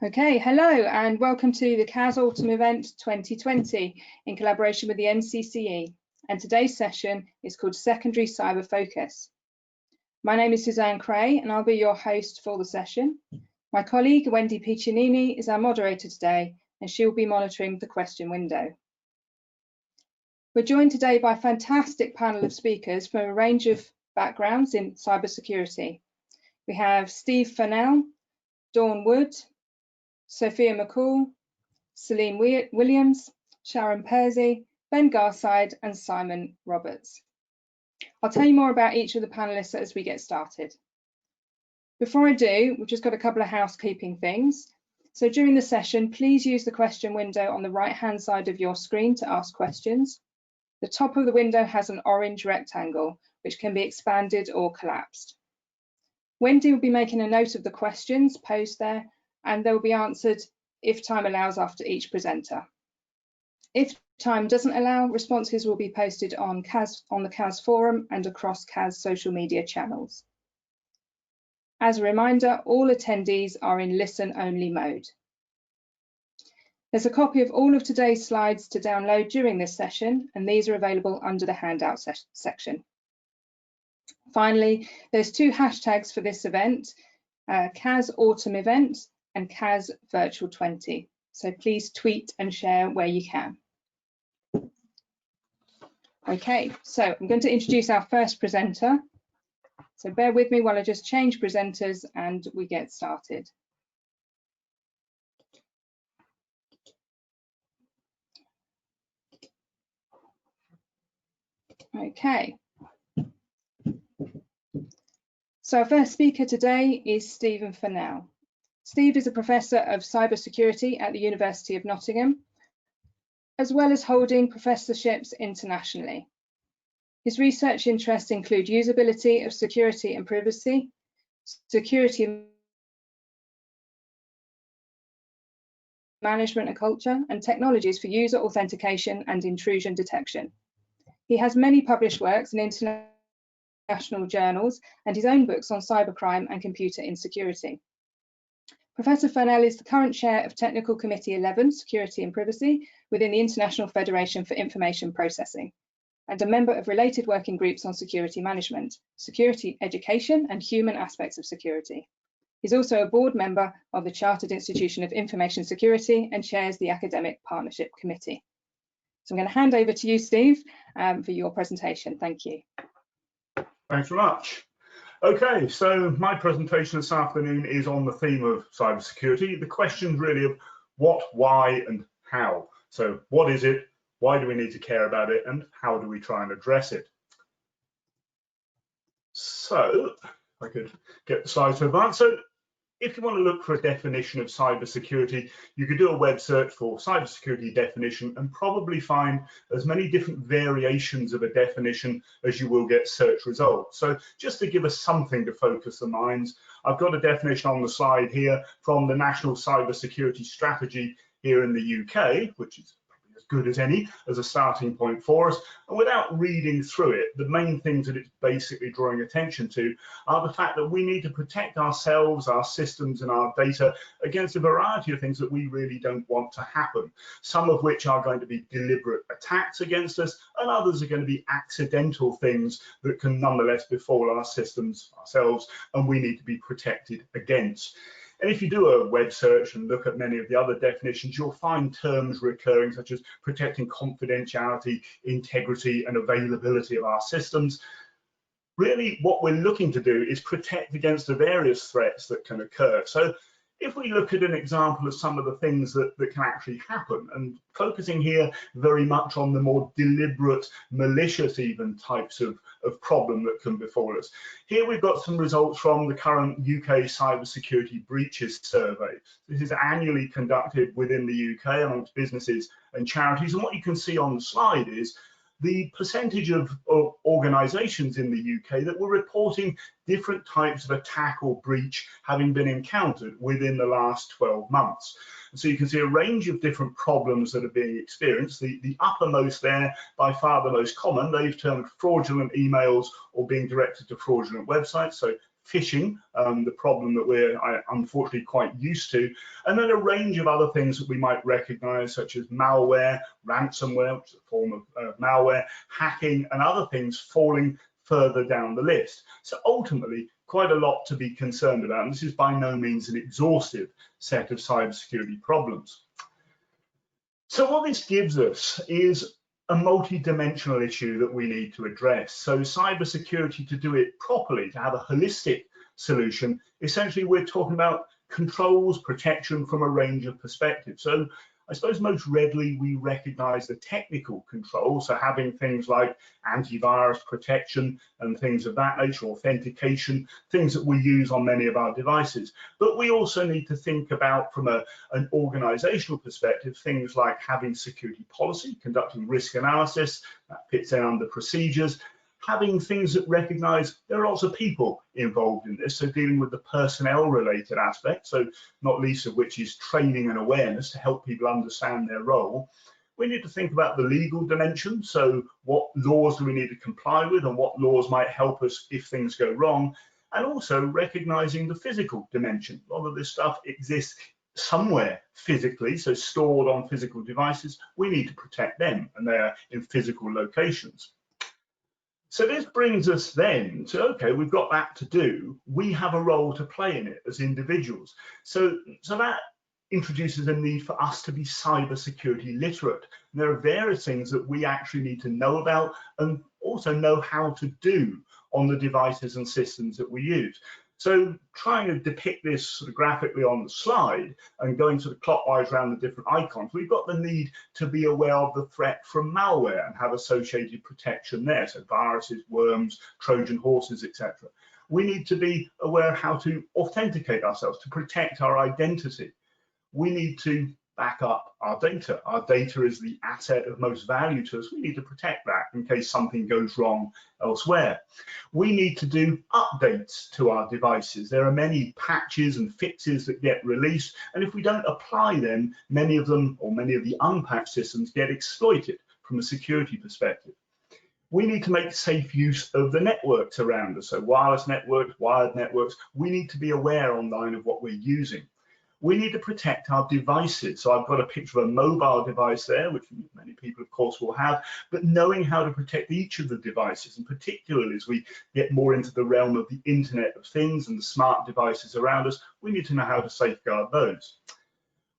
Okay, hello and welcome to the CAS Autumn Event 2020 in collaboration with the NCCE, and today's session is called Secondary Cyber Focus. My name is Suzanne Cray and I'll be your host for the session. My colleague Wendy Piccinini is our moderator today and she will be monitoring the question window. We're joined today by a fantastic panel of speakers from a range of backgrounds in cybersecurity. We have Steve Fennell, Dawn Wood, Sophia Mccall, Celine Williams, Sharon Persey, Ben Garside and Simon Roberts. I'll tell you more about each of the panelists as we get started. Before I do, we've just got a couple of housekeeping things. So during the session, please use the question window on the right-hand side of your screen to ask questions. The top of the window has an orange rectangle, which can be expanded or collapsed. Wendy will be making a note of the questions posed there, and they'll be answered if time allows after each presenter. If time doesn't allow, responses will be posted on the CAS forum and across CAS social media channels. As a reminder, all attendees are in listen-only mode. There's a copy of all of today's slides to download during this session, and these are available under the handout section. Finally, there's two hashtags for this event, CAS Autumn Event and CAS Virtual 20. So please tweet and share where you can. Okay, so I'm going to introduce our first presenter. So bear with me while I just change presenters and we get started. Okay. So our first speaker today is Stephen Fennell. Steve is a professor of cybersecurity at the University of Nottingham, as well as holding professorships internationally. His research interests include usability of security and privacy, security management and culture, and technologies for user authentication and intrusion detection. He has many published works in international journals and his own books on cybercrime and computer insecurity. Professor Fennell is the current chair of Technical Committee 11, Security and Privacy, within the International Federation for Information Processing, and a member of related working groups on security management, security education, and human aspects of security. He's also a board member of the Chartered Institution of Information Security and chairs the Academic Partnership Committee. So I'm going to hand over to you, Steve, for your presentation. Thank you. Thanks very much. Okay, so my presentation this afternoon is on the theme of cybersecurity. The question really of what, why, and how. So what is it? Why do we need to care about it? And how do we try and address it? So if I could get the slides to advance. So if you want to look for a definition of cybersecurity, you could do a web search for cybersecurity definition and probably find as many different variations of a definition as you will get search results. So just to give us something to focus the minds, I've got a definition on the slide here from the National Cybersecurity Strategy here in the UK, which is as good as any as a starting point for us. And without reading through it, the main things that it's basically drawing attention to are the fact that we need to protect ourselves, our systems and our data against a variety of things that we really don't want to happen, some of which are going to be deliberate attacks against us and others are going to be accidental things that can nonetheless befall our systems ourselves and we need to be protected against. And if you do a web search and look at many of the other definitions, you'll find terms recurring such as protecting confidentiality, integrity, and availability of our systems. Really, what we're looking to do is protect against the various threats that can occur. So if we look at an example of some of the things that can actually happen, and focusing here very much on the more deliberate, malicious even types of problem that can befall us. Here we've got some results from the current UK Cybersecurity Breaches Survey. This is annually conducted within the UK amongst businesses and charities, and what you can see on the slide is the percentage of organisations in the UK that were reporting different types of attack or breach having been encountered within the last 12 months. And so you can see a range of different problems that are being experienced. The uppermost there, by far the most common, they've termed fraudulent emails or being directed to fraudulent websites. So phishing, the problem that we're unfortunately quite used to, and then a range of other things that we might recognize, such as malware, ransomware, which is a form of malware, hacking, and other things falling further down the list. So ultimately, quite a lot to be concerned about, and this is by no means an exhaustive set of cybersecurity problems. So what this gives us is a multi-dimensional issue that we need to address. So cybersecurity, to do it properly, to have a holistic solution, essentially we're talking about controls, protection from a range of perspectives. So I suppose most readily we recognize the technical controls, so having things like antivirus protection and things of that nature, authentication, things that we use on many of our devices. But we also need to think about, from an organizational perspective, things like having security policy, conducting risk analysis, that fits in under procedures, having things that recognize there are lots of people involved in this, so dealing with the personnel related aspects, so not least of which is training and awareness to help people understand their role. We need to think about the legal dimension, so what laws do we need to comply with and what laws might help us if things go wrong, and also recognizing the physical dimension. A lot of this stuff exists somewhere physically, so stored on physical devices. We need to protect them, and they're in physical locations. So this brings us then to, okay, we've got that to do. We have a role to play in it as individuals. So that introduces a need for us to be cybersecurity literate. And there are various things that we actually need to know about and also know how to do on the devices and systems that we use. So trying to depict this sort of graphically on the slide and going sort of clockwise around the different icons, we've got the need to be aware of the threat from malware and have associated protection there. So viruses, worms, Trojan horses, etc. We need to be aware of how to authenticate ourselves, to protect our identity. We need to back up our data. Our data is the asset of most value to us. We need to protect that in case something goes wrong elsewhere. We need to do updates to our devices. There are many patches and fixes that get released, and if we don't apply them, many of them, or many of the unpatched systems, get exploited from a security perspective. We need to make safe use of the networks around us, so wireless networks, wired networks. We need to be aware online of what we're using. We need to protect our devices. So I've got a picture of a mobile device there, which many people, of course, will have, but knowing how to protect each of the devices, and particularly as we get more into the realm of the Internet of Things and the smart devices around us, we need to know how to safeguard those.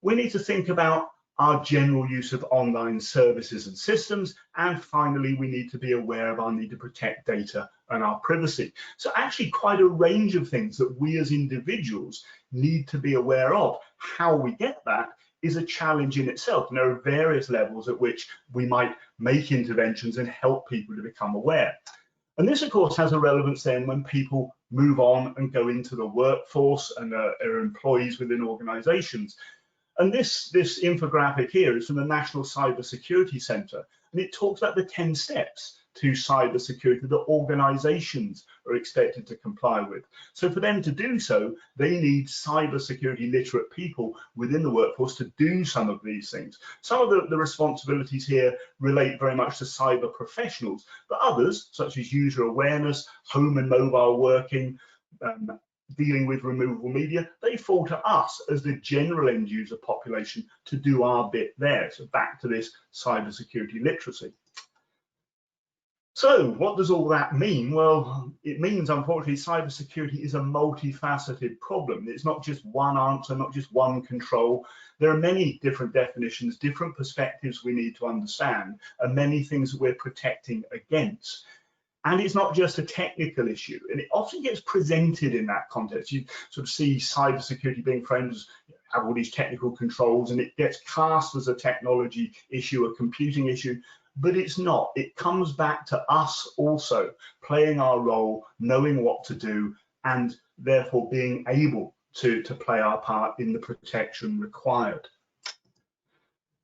We need to think about our general use of online services and systems, and finally, we need to be aware of our need to protect data and our privacy. So actually quite a range of things that we as individuals need to be aware of. How we get that is a challenge in itself, and there are various levels at which we might make interventions and help people to become aware. And this, of course, has a relevance then when people move on and go into the workforce and are employees within organizations. And this infographic here is from the National Cybersecurity Center, and it talks about the 10 steps to cybersecurity that organizations are expected to comply with. So for them to do so, they need cybersecurity literate people within the workforce to do some of these things. Some of the responsibilities here relate very much to cyber professionals, but others, such as user awareness, home and mobile working, dealing with removable media, they fall to us as the general end user population to do our bit there. So back to this cybersecurity literacy. So what does all that mean? Well, it means, unfortunately, cybersecurity is a multifaceted problem. It's not just one answer, not just one control. There are many different definitions, different perspectives we need to understand, and many things that we're protecting against. And it's not just a technical issue, and it often gets presented in that context. You sort of see cybersecurity being framed as have all these technical controls, and it gets cast as a technology issue, a computing issue. But it's not. It comes back to us also playing our role, knowing what to do, and therefore being able to play our part in the protection required.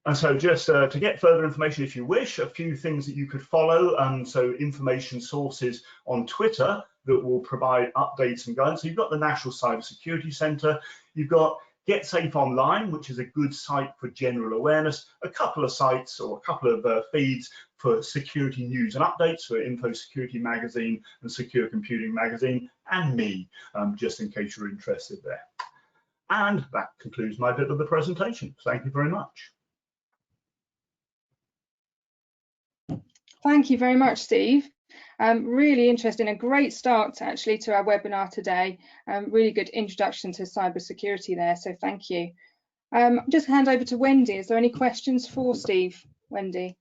And so just to get further information, if you wish, a few things that you could follow. So information sources on Twitter that will provide updates and guidance. So you've got the National Cybersecurity Center, you've got Gcse Online, which is a good site for general awareness, a couple of sites or a couple of feeds for security news and updates for Info Security Magazine and Secure Computing Magazine, and me, just in case you're interested there. And that concludes my bit of the presentation. Thank you very much. Thank you very much, Steve. Really interesting, a great start actually to our webinar today. Really good introduction to cybersecurity there, so thank you. Just hand over to Wendy. Is there any questions for Steve? Wendy?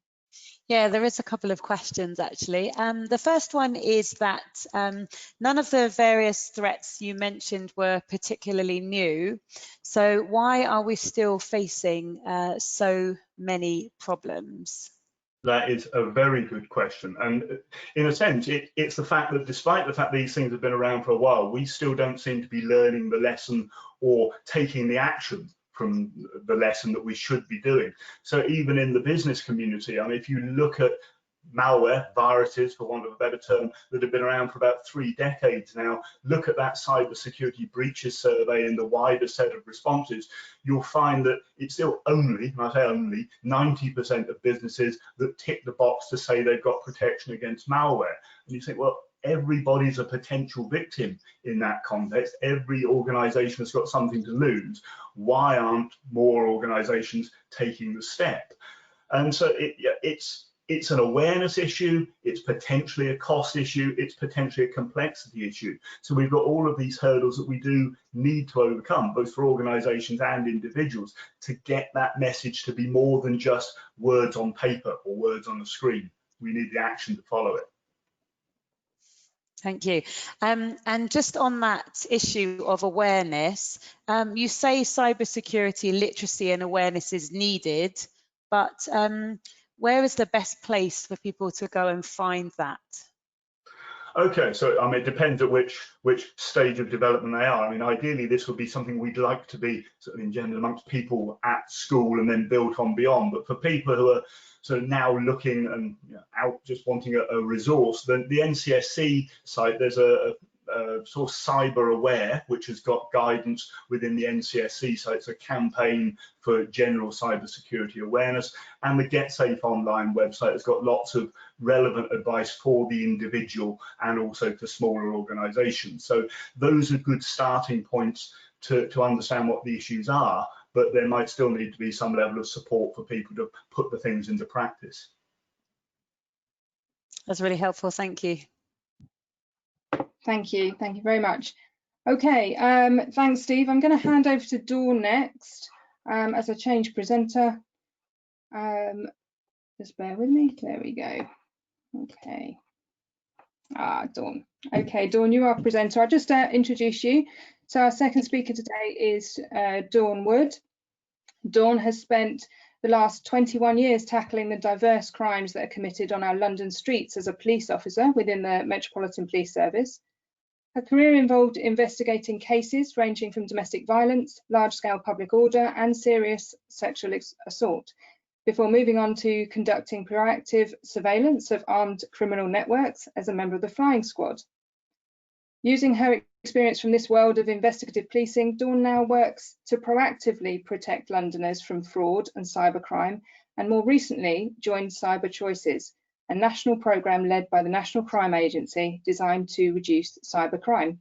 Yeah, there is a couple of questions actually. The first one is that none of the various threats you mentioned were particularly new. So why are we still facing so many problems? That is a very good question. And in a sense, it's the fact that despite the fact these things have been around for a while, we still don't seem to be learning the lesson or taking the action from the lesson that we should be doing. So even in the business community, I mean, if you look at malware, viruses, for want of a better term, that have been around for about 3 decades now, look at that cybersecurity breaches survey and the wider set of responses, you'll find that it's still only, and I say only, 90% of businesses that tick the box to say they've got protection against malware. And you think, well, everybody's a potential victim in that context. Every organization has got something to lose. Why aren't more organizations taking the step? And so it's an awareness issue, it's potentially a cost issue, it's potentially a complexity issue. So we've got all of these hurdles that we do need to overcome, both for organizations and individuals, to get that message to be more than just words on paper or words on the screen. We need the action to follow it. Thank you. And just on that issue of awareness, you say cybersecurity literacy and awareness is needed, but where is the best place for people to go and find that? Okay, so I mean, it depends at which stage of development they are. I mean, ideally, this would be something we'd like to be sort of engendered amongst people at school and then built on beyond. But for people who are sort of now looking and out just wanting a resource, then the NCSC site, there's a sort of cyber aware, which has got guidance within the NCSC, so it's a campaign for general cybersecurity awareness, and the Gcse Online website has got lots of relevant advice for the individual and also for smaller organizations. So those are good starting points to understand what the issues are, but there might still need to be some level of support for people to put the things into practice. That's really helpful, thank you. Thank you very much. Okay, thanks, Steve. I'm going to hand over to Dawn next as a change presenter. Just bear with me. There we go. Okay. Dawn. Okay, Dawn, you are presenter. I'll just introduce you. So our second speaker today is Dawn Wood. Dawn has spent the last 21 years tackling the diverse crimes that are committed on our London streets as a police officer within the Metropolitan Police Service. Her career involved investigating cases ranging from domestic violence, large-scale public order and serious sexual assault, before moving on to conducting proactive surveillance of armed criminal networks as a member of the flying squad. Using her experience from this world of investigative policing, Dawn now works to proactively protect Londoners from fraud and cybercrime, and more recently joined Cyber Choices, a national programme led by the National Crime Agency designed to reduce cybercrime.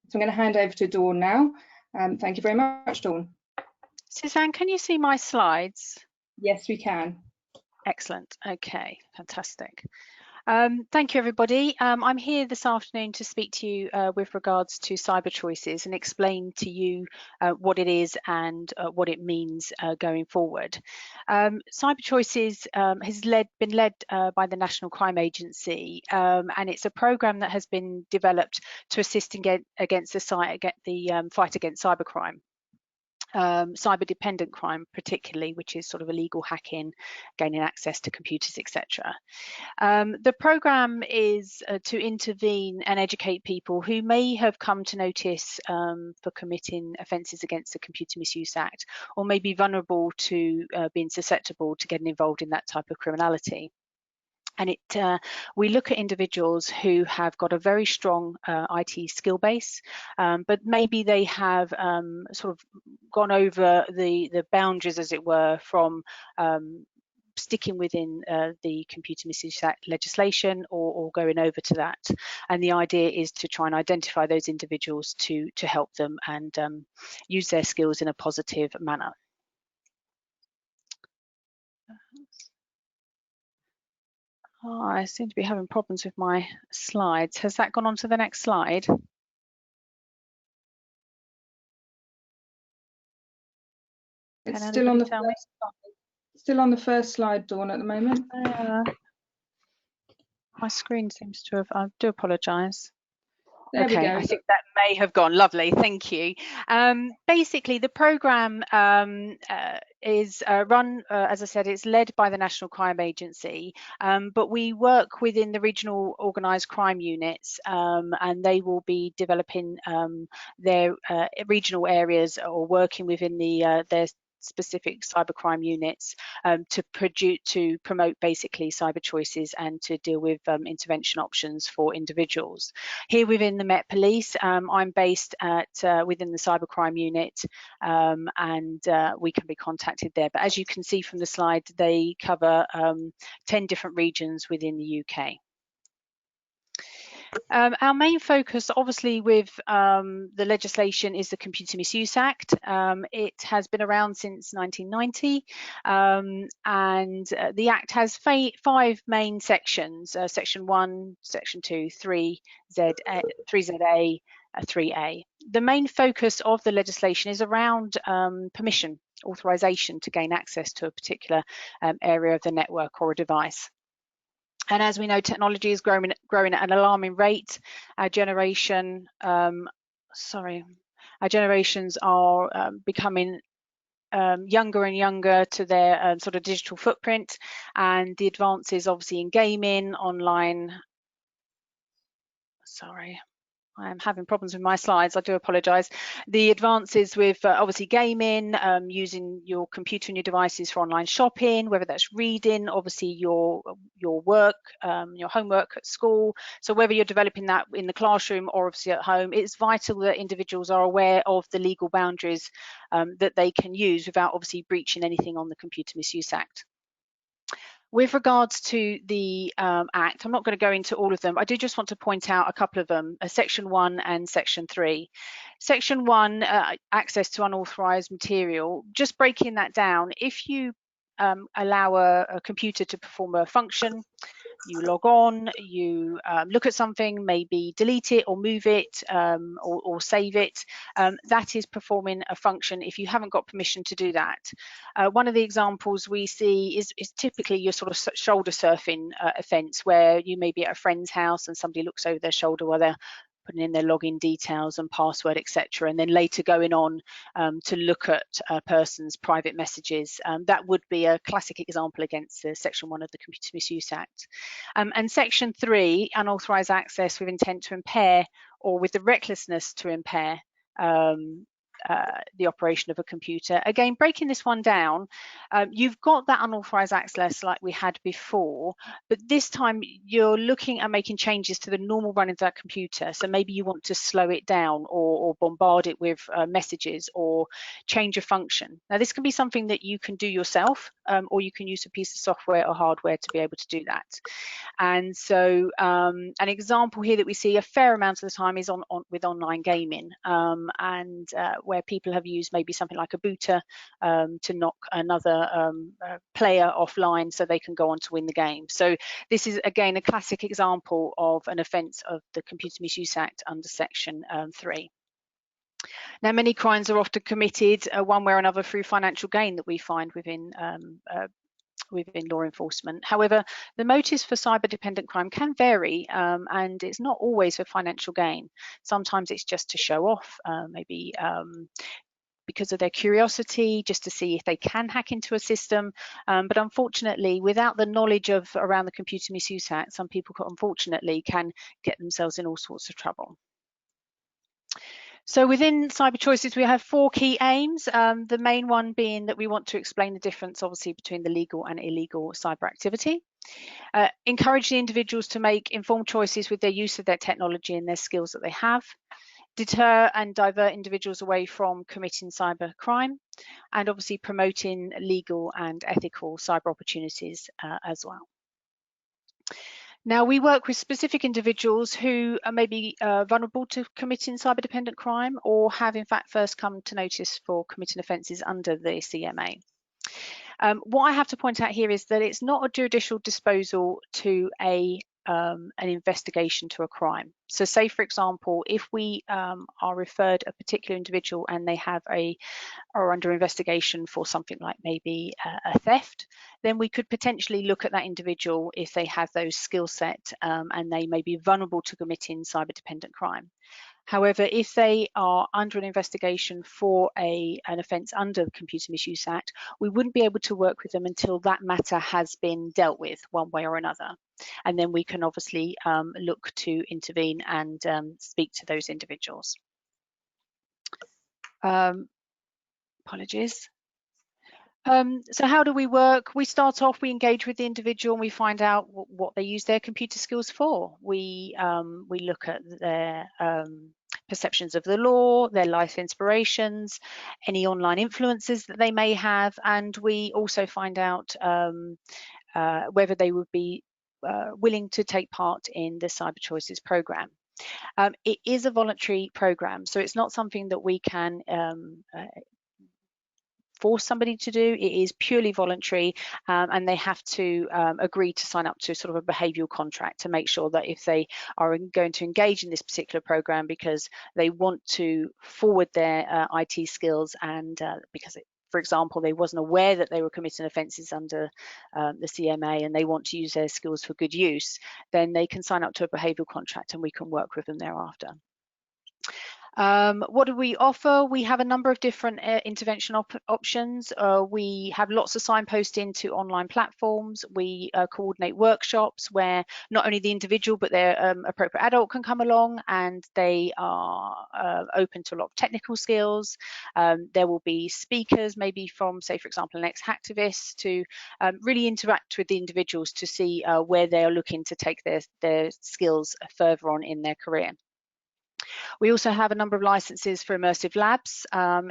So I'm going to hand over to Dawn now. Thank you very much, Dawn. Suzanne, can you see my slides? Yes, we can. Excellent. Okay, fantastic. Thank you, everybody. I'm here this afternoon to speak to you with regards to Cyber Choices and explain to you what it is and what it means going forward. Cyber Choices has been led by the National Crime Agency, and it's a programme that has been developed to assist against the fight against cybercrime. Cyber-dependent crime particularly, which is sort of illegal hacking, gaining access to computers, etc. The programme is to intervene and educate people who may have come to notice for committing offences against the Computer Misuse Act, or may be vulnerable to being susceptible to getting involved in that type of criminality. And we look at individuals who have got a very strong IT skill base, but maybe they have sort of gone over the boundaries, as it were, from sticking within the Computer Misuse Act legislation or going over to that. And the idea is to try and identify those individuals to help them and use their skills in a positive manner. Oh, I seem to be having problems with my slides. Has that gone on to the next slide? It's still on the first slide, Dawn, at the moment. My screen seems to have, I do apologise. There we go. I think that may have gone. Lovely, thank you. Basically, the programme is run, as I said, it's led by the National Crime Agency, but we work within the regional organised crime units, and they will be developing their regional areas or working within their specific cybercrime units to promote basically cyber choices and to deal with intervention options for individuals. Here within the Met Police, I'm based at within the cybercrime unit, and we can be contacted there. But as you can see from the slide, they cover 10 different regions within the UK. Our main focus, obviously, with the legislation is the Computer Misuse Act. It has been around since 1990, and the Act has 5 main sections: Section 1, Section 2, 3ZA, 3A. The main focus of the legislation is around permission, authorization to gain access to a particular area of the network or a device. And as we know, technology is growing at an alarming rate. Our generations are becoming younger and younger to their sort of digital footprint, and the advances obviously in gaming, online. I am having problems with my slides, I do apologise. The advances with obviously gaming, using your computer and your devices for online shopping, whether that's reading, obviously your work, your homework at school. So whether you're developing that in the classroom or obviously at home, it's vital that individuals are aware of the legal boundaries that they can use without obviously breaching anything on the Computer Misuse Act. With regards to the Act, I'm not going to go into all of them. I do just want to point out a couple of them, Section 1 and Section 3. Section 1, access to unauthorised material, just breaking that down, if you allow a computer to perform a function, you log on, you look at something, maybe delete it or move it or save it, that is performing a function if you haven't got permission to do that. One of the examples we see is typically your sort of shoulder surfing offence, where you may be at a friend's house and somebody looks over their shoulder while they're putting in their login details and password, etc., and then later going on to look at a person's private messages. That would be a classic example against Section 1 of the Computer Misuse Act. And Section 3, unauthorised access with intent to impair or with the recklessness to impair the operation of a computer. Again, breaking this one down, you've got that unauthorised access like we had before, but this time you're looking at making changes to the normal running of that computer. So maybe you want to slow it down or bombard it with messages or change a function. Now, this can be something that you can do yourself, or you can use a piece of software or hardware to be able to do that. And so an example here that we see a fair amount of the time is with online gaming, and where people have used maybe something like a booter to knock another player offline so they can go on to win the game. So this is again a classic example of an offence of the Computer Misuse Act under Section 3. Now, many crimes are often committed one way or another through financial gain that we find within law enforcement. However, the motives for cyber-dependent crime can vary, and it's not always for financial gain. Sometimes it's just to show off, maybe because of their curiosity, just to see if they can hack into a system. But unfortunately, without the knowledge around the Computer Misuse Act, some people unfortunately can get themselves in all sorts of trouble. So within Cyber Choices, we have 4 key aims. The main one being that we want to explain the difference, obviously, between the legal and illegal cyber activity. Encouraging individuals to make informed choices with their use of their technology and their skills that they have. Deter and divert individuals away from committing cyber crime, and obviously promoting legal and ethical cyber opportunities as well. Now, we work with specific individuals who are maybe vulnerable to committing cyber-dependent crime, or have in fact first come to notice for committing offences under the CMA. What I have to point out here is that it's not a judicial disposal to an investigation to a crime. So say, for example, if we are referred a particular individual and they are under investigation for something like maybe a theft, then we could potentially look at that individual if they have those skill set and they may be vulnerable to committing cyber-dependent crime. However, if they are under an investigation for an offence under the Computer Misuse Act, we wouldn't be able to work with them until that matter has been dealt with one way or another. And then we can obviously look to intervene and speak to those individuals. Apologies. So how do we work? We start off, we engage with the individual and we find out what they use their computer skills for. We look at their perceptions of the law, their life inspirations, any online influences that they may have, and we also find out whether they would be willing to take part in the Cyber Choices programme. It is a voluntary programme, so it's not something that we can force somebody to do. It is purely voluntary, and they have to agree to sign up to sort of a behavioural contract to make sure that if they are going to engage in this particular program because they want to forward their IT skills, and because for example, they wasn't aware that they were committing offences under the CMA and they want to use their skills for good use, then they can sign up to a behavioural contract and we can work with them thereafter. What do we offer? We have a number of different intervention options. We have lots of signposting to online platforms. We coordinate workshops where not only the individual but their appropriate adult can come along, and they are open to a lot of technical skills. There will be speakers, maybe from, say, for example, an ex-hacktivist, to really interact with the individuals to see where they are looking to take their skills further on in their career. We also have a number of licenses for Immersive Labs.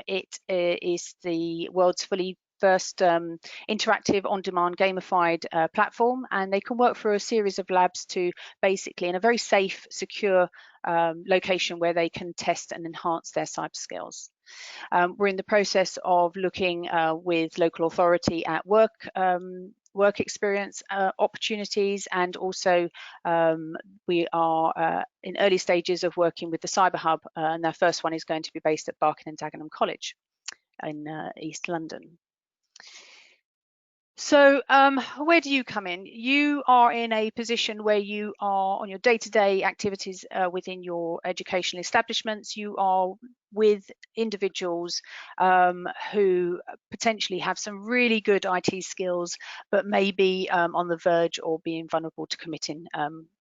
It is the world's first interactive, on-demand, gamified platform, and they can work through a series of labs to basically, in a very safe, secure location where they can test and enhance their cyber skills. We're in the process of looking with local authority at work experience opportunities, and also we are in early stages of working with the Cyber Hub, and our first one is going to be based at Barking and Dagenham College in East London. So where do you come in? You are in a position where you are on your day-to-day activities within your educational establishments. You are with individuals who potentially have some really good IT skills, but may be on the verge or being vulnerable to committing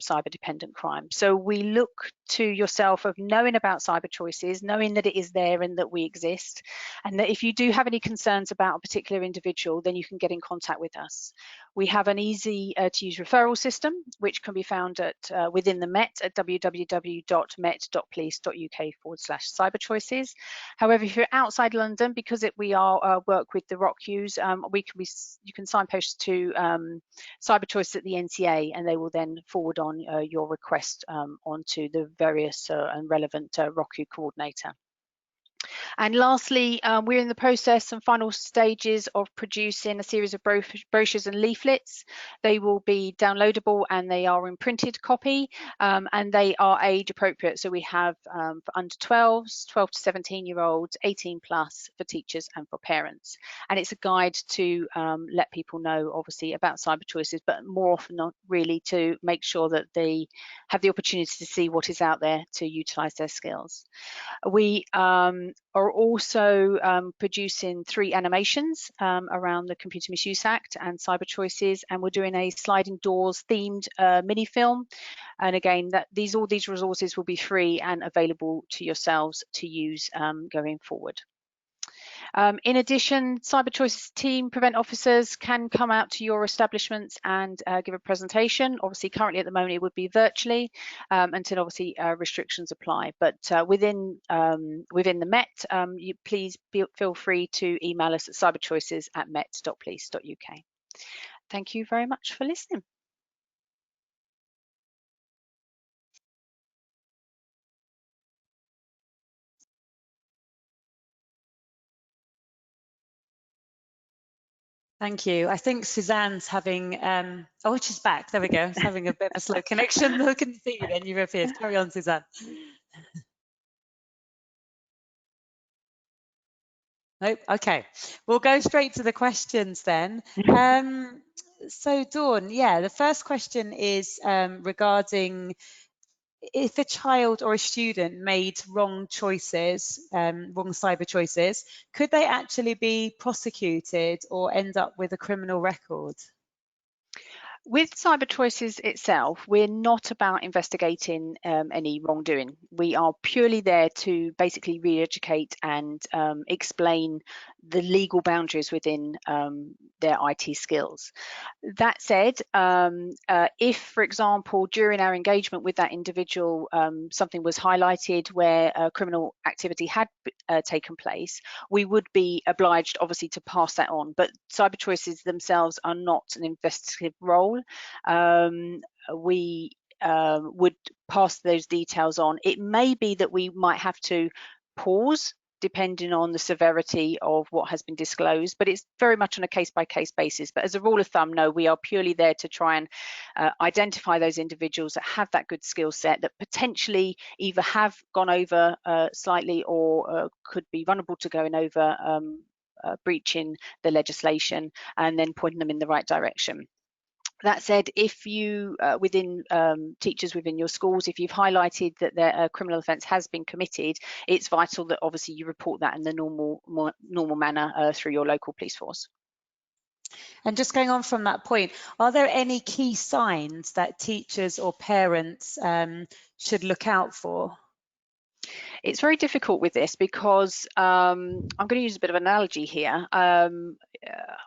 cyber-dependent crime. So we look to yourself of knowing about Cyber Choices, knowing that it is there and that we exist, and that if you do have any concerns about a particular individual, then you can get in contact with us. We have an easy to use referral system, which can be found at within the Met at www.met.police.uk/cyberchoices. However, if you're outside London, because we work with the ROCUs, you can signpost to Cyber Choices at the NTA, and they will then forward on your request onto the various and relevant ROCU coordinator. And lastly, we're in the process and final stages of producing a series of brochures and leaflets. They will be downloadable and they are in printed copy, and they are age appropriate. So we have for under 12s, 12 to 17-year-olds, 18 plus for teachers and for parents. And it's a guide to let people know, obviously, about Cyber Choices, but more often not really to make sure that they have the opportunity to see what is out there to utilise their skills. We are also producing 3 animations around the Computer Misuse Act and Cyber Choices, and we're doing a sliding doors themed mini film. And again, all these resources will be free and available to yourselves to use going forward. In addition, Cyber Choices team prevent officers can come out to your establishments and give a presentation. Obviously, currently at the moment it would be virtually until obviously restrictions apply. But within the Met, please feel free to email us at cyberchoices@met.police.uk. Thank you very much for listening. Thank you. I think Suzanne's having, oh, she's back. There we go. It's having a bit of a slow connection. I couldn't see you then. You appeared. Carry on, Suzanne. Nope. Okay. We'll go straight to the questions then. So Dawn, yeah, the first question is regarding if a child or a student made wrong choices, wrong cyber choices, could they actually be prosecuted or end up with a criminal record? With Cyber Choices itself, we're not about investigating any wrongdoing. We are purely there to basically re-educate and explain the legal boundaries within their IT skills. That said, if, for example, during our engagement with that individual, something was highlighted where criminal activity had taken place, we would be obliged, obviously, to pass that on. But Cyber Choices themselves are not an investigative role. We would pass those details on. It may be that we might have to pause depending on the severity of what has been disclosed, but it's very much on a case-by-case basis. But as a rule of thumb, no, we are purely there to try and identify those individuals that have that good skill set, that potentially either have gone over slightly or could be vulnerable to going over breaching the legislation, and then pointing them in the right direction. That said, if you, within teachers within your schools, if you've highlighted that a criminal offence has been committed, it's vital that obviously you report that in the normal manner through your local police force. And just going on from that point, are there any key signs that teachers or parents should look out for? It's very difficult with this because I'm going to use a bit of an analogy here.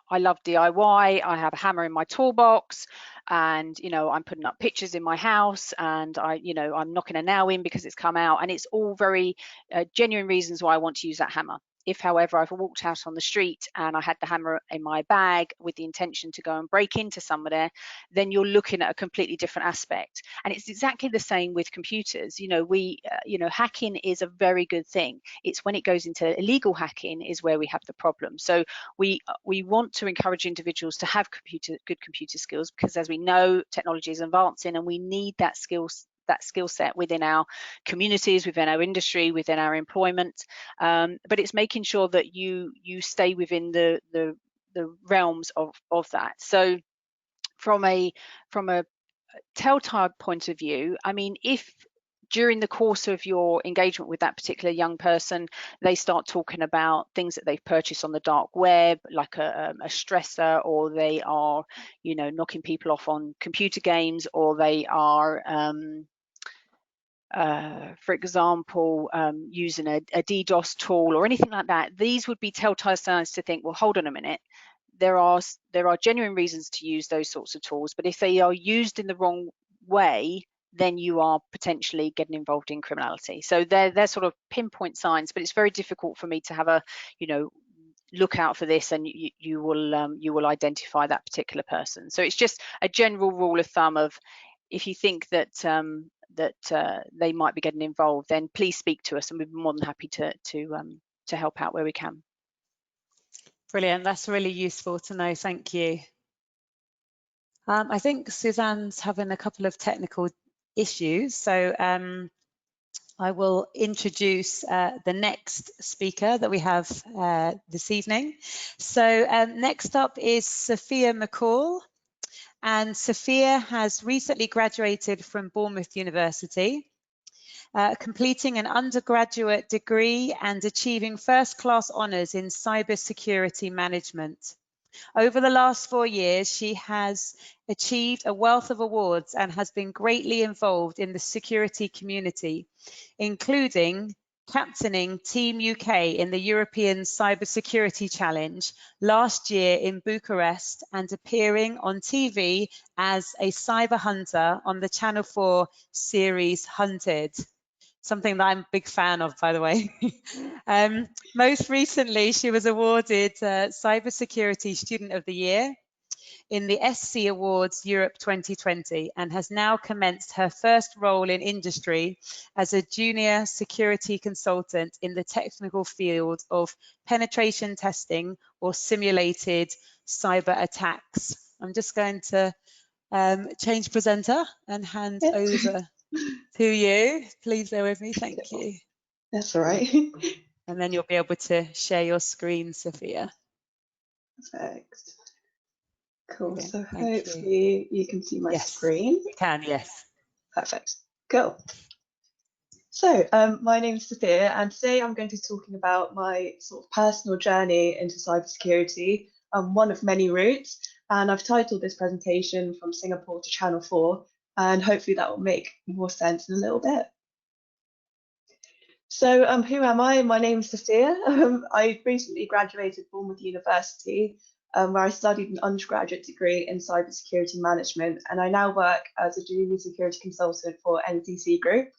I love DIY. I have a hammer in my toolbox, and I'm putting up pictures in my house, and I'm knocking a nail in because it's come out, and it's all very genuine reasons why I want to use that hammer. If, however, I've walked out on the street and I had the hammer in my bag with the intention to go and break into somewhere, then you're looking at a completely different aspect. And it's exactly the same with computers. Hacking is a very good thing. It's when it goes into illegal hacking is where we have the problem. So we want to encourage individuals to have good computer skills, because as we know, technology is advancing and we need that skill set within our communities, within our industry, within our employment. But it's making sure that you stay within the realms of that. So from a telltale point of view, I mean, if during the course of your engagement with that particular young person, they start talking about things that they've purchased on the dark web, like a stressor, or they are, knocking people off on computer games, or they are, for example, using a DDoS tool or anything like that, these would be telltale signs to think, well, hold on a minute. There are genuine reasons to use those sorts of tools, but if they are used in the wrong way, then you are potentially getting involved in criminality. So they're sort of pinpoint signs, but it's very difficult for me to have a, look out for this and you will identify that particular person. So it's just a general rule of thumb of, if you think that they might be getting involved, then please speak to us, and we'd be more than happy to help out where we can. Brilliant. That's really useful to know. Thank you. I think Suzanne's having a couple of technical issues, so I will introduce the next speaker that we have this evening. So next up is Sophia Mccall. And Sophia has recently graduated from Bournemouth University, completing an undergraduate degree and achieving first-class honours in cybersecurity management. Over the last 4 years, she has achieved a wealth of awards and has been greatly involved in the security community, including captaining Team UK in the European Cybersecurity Challenge last year in Bucharest and appearing on TV as a cyber hunter on the Channel 4 series Hunted. Something that I'm a big fan of, by the way. Most recently, she was awarded Cybersecurity Student of the Year in the SC Awards Europe 2020 and has now commenced her first role in industry as a junior security consultant in the technical field of penetration testing or simulated cyber attacks. I'm just going to change presenter and hand over to you. Please bear with me. Thank you. That's all right. And then you'll be able to share your screen, Sophia. Perfect. Cool. Brilliant. So Thank hopefully you can see my screen. You can, yes. Perfect. Cool. So my name is Sophia, and today I'm going to be talking about my sort of personal journey into cybersecurity, one of many routes. And I've titled this presentation From Singapore to Channel 4, and hopefully that will make more sense in a little bit. So who am I? My name is Sophia. I recently graduated Bournemouth University, where I studied an undergraduate degree in cybersecurity management, and I now work as a junior security consultant for NCC Group.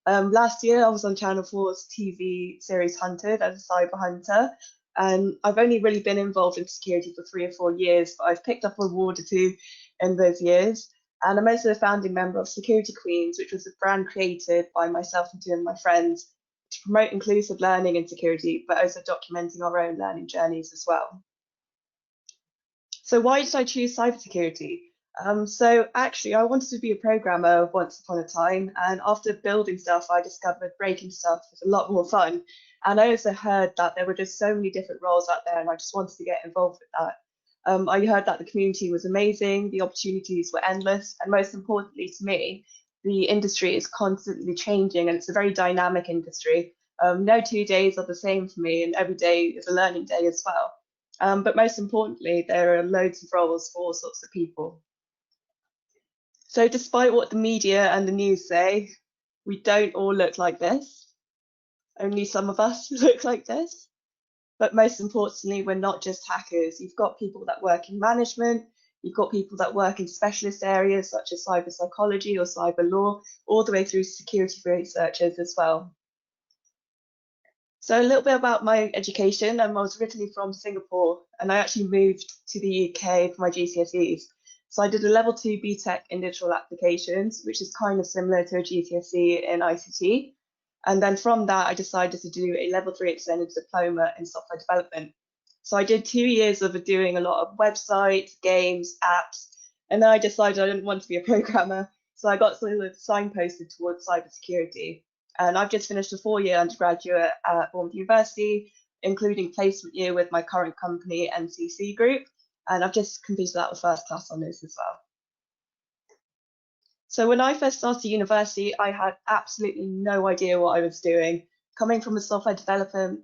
Last year, I was on Channel 4's TV series Hunted as a cyber hunter, and I've only really been involved in security for 3 or 4 years, but I've picked up a award or two in those years. And I'm also a founding member of Security Queens, which was a brand created by myself and 2 of my friends to promote inclusive learning in security, but also documenting our own learning journeys as well. So why did I choose cybersecurity? So actually, I wanted to be a programmer once upon a time, and after building stuff, I discovered breaking stuff was a lot more fun. And I also heard that there were just so many different roles out there, and I just wanted to get involved with that. I heard that the community was amazing, the opportunities were endless, and most importantly to me, the industry is constantly changing, and it's a very dynamic industry. No 2 days are the same for me, and every day is a learning day as well. But most importantly, there are loads of roles for all sorts of people. So despite what the media and the news say, we don't all look like this. Only some of us look like this. But most importantly, we're not just hackers. You've got people that work in management, you've got people that work in specialist areas such as cyber psychology or cyber law, all the way through security researchers as well. So a little bit about my education. I was originally from Singapore, and I actually moved to the UK for my GCSEs. So I did a level 2 BTEC in digital applications, which is kind of similar to a GCSE in ICT. And then from that, I decided to do a level 3 extended diploma in software development. So I did 2 years of doing a lot of websites, games, apps, and then I decided I didn't want to be a programmer. So I got sort of signposted towards cybersecurity. And I've just finished a 4-year undergraduate at Bournemouth University, including placement year with my current company, NCC Group. And I've just completed that with first class honours as well. So when I first started university, I had absolutely no idea what I was doing. Coming from a software development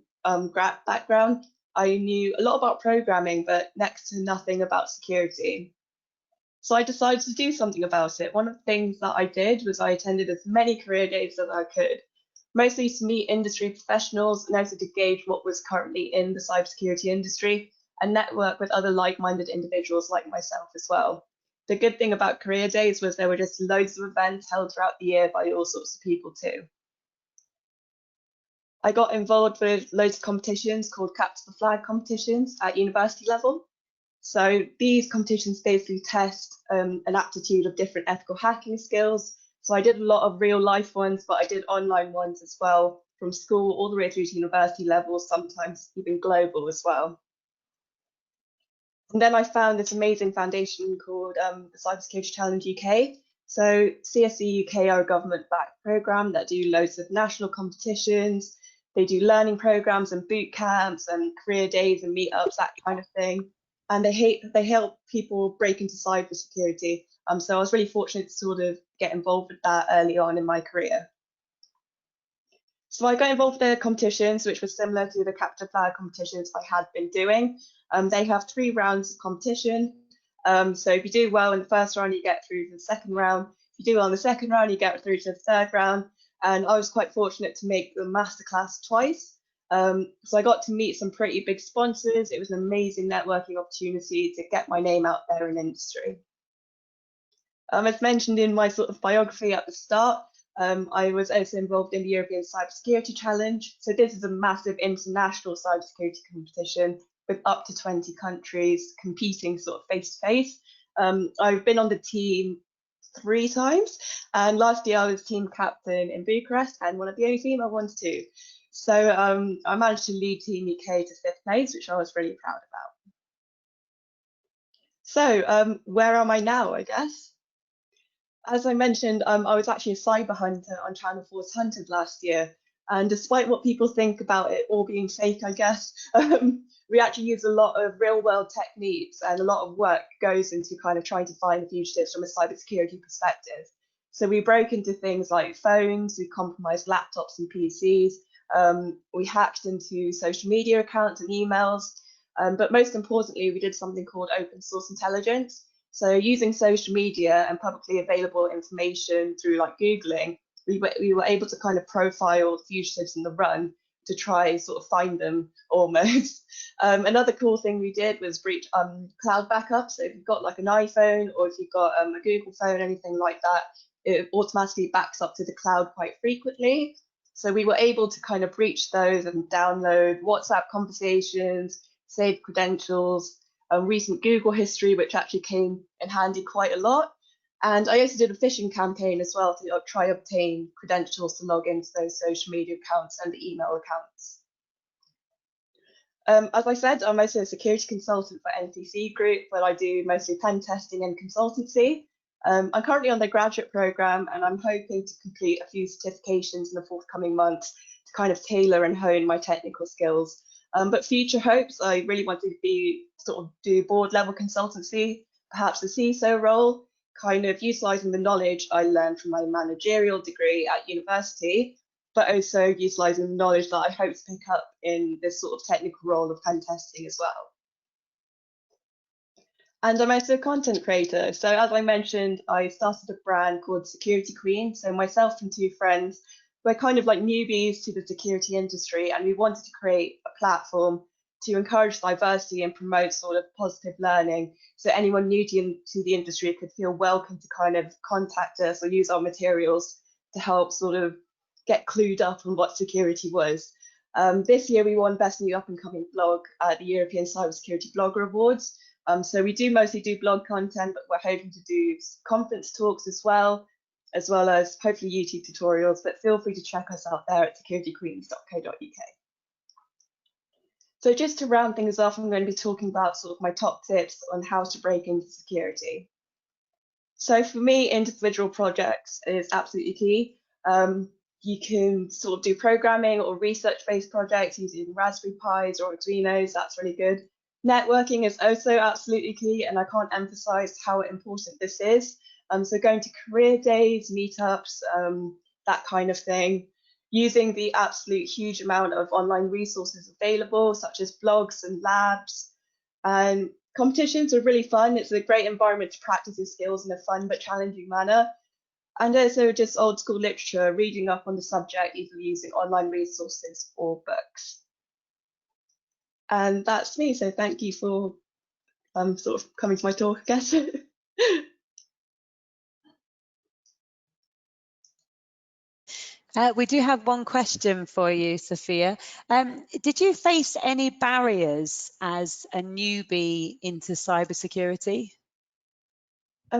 background, I knew a lot about programming, but next to nothing about security. So I decided to do something about it. One of the things that I did was I attended as many career days as I could, mostly to meet industry professionals and also to gauge what was currently in the cybersecurity industry and network with other like-minded individuals like myself as well. The good thing about career days was there were just loads of events held throughout the year by all sorts of people too. I got involved with loads of competitions called Capture the Flag competitions at university level. So these competitions basically test an aptitude of different ethical hacking skills. So I did a lot of real life ones, but I did online ones as well, from school all the way through to university level, sometimes even global as well. And then I found this amazing foundation called the Cybersecurity Challenge UK. So CSE UK are a government-backed program that do loads of national competitions. They do learning programs and boot camps and career days and meetups, that kind of thing. And they help people break into cybersecurity. So I was really fortunate to sort of get involved with that early on in my career. So I got involved with the competitions, which was similar to the Capture Flag competitions I had been doing. They have 3 rounds of competition. So if you do well in the first round, you get through to the second round. If you do well in the second round, you get through to the third round. and I was quite fortunate to make the masterclass twice. So I got to meet some pretty big sponsors. It was an amazing networking opportunity to get my name out there in industry. As mentioned in my sort of biography at the start, I was also involved in the European Cybersecurity Challenge. So this is a massive international cybersecurity competition with up to 20 countries competing sort of face to face. I've been on the team 3 times, and last year I was team captain in Bucharest and one of the only female ones too. So I managed to lead Team UK to 5th place, which I was really proud about. So where am I now, I guess? As I mentioned, I was actually a cyber hunter on Channel 4's Hunted last year. And despite what people think about it all being fake, I guess, we actually use a lot of real world techniques, and a lot of work goes into kind of trying to find the fugitives from a cybersecurity perspective. So we broke into things like phones, we compromised laptops and PCs, we hacked into social media accounts and emails, but most importantly, we did something called open source intelligence. So using social media and publicly available information through like Googling, we were able to kind of profile fugitives in the run to try sort of find them almost. Another cool thing we did was breach cloud backup. So if you've got like an iPhone, or if you've got a Google phone, anything like that, it automatically backs up to the cloud quite frequently. So we were able to kind of breach those and download WhatsApp conversations, save credentials, recent Google history, which actually came in handy quite a lot. And I also did a phishing campaign as well to try obtain credentials to log into those social media accounts and the email accounts. As I said, I'm also a security consultant for NCC Group, but I do mostly pen testing and consultancy. I'm currently on the graduate program, and I'm hoping to complete a few certifications in the forthcoming months to kind of tailor and hone my technical skills. But future hopes, I really want to do board level consultancy, perhaps a CISO role, kind of utilising the knowledge I learned from my managerial degree at university, but also utilising the knowledge that I hope to pick up in this sort of technical role of pen testing as well. And I'm also a content creator. So as I mentioned, I started a brand called Security Queen. So myself and 2 friends, we're kind of like newbies to the security industry, and we wanted to create a platform to encourage diversity and promote sort of positive learning, so anyone new to the industry could feel welcome to kind of contact us or use our materials to help sort of get clued up on what security was. This year we won Best New Up and Coming Blog at the European Cybersecurity Blogger Awards. So we do mostly do blog content, but we're hoping to do conference talks as well as hopefully YouTube tutorials, but feel free to check us out there at securityqueens.co.uk. So just to round things off, I'm going to be talking about sort of my top tips on how to break into security. So for me, individual projects is absolutely key. You can sort of do programming or research-based projects using Raspberry Pis or Arduinos, that's really good. Networking is also absolutely key, and I can't emphasize how important this is. So going to career days, meetups, that kind of thing. Using the absolute huge amount of online resources available, such as blogs and labs. And competitions are really fun. It's a great environment to practice your skills in a fun but challenging manner. And also just old school literature, reading up on the subject, either using online resources or books. And that's me, so thank you for sort of coming to my talk, I guess. We do have one question for you, Sophia. Did you face any barriers as a newbie into cybersecurity?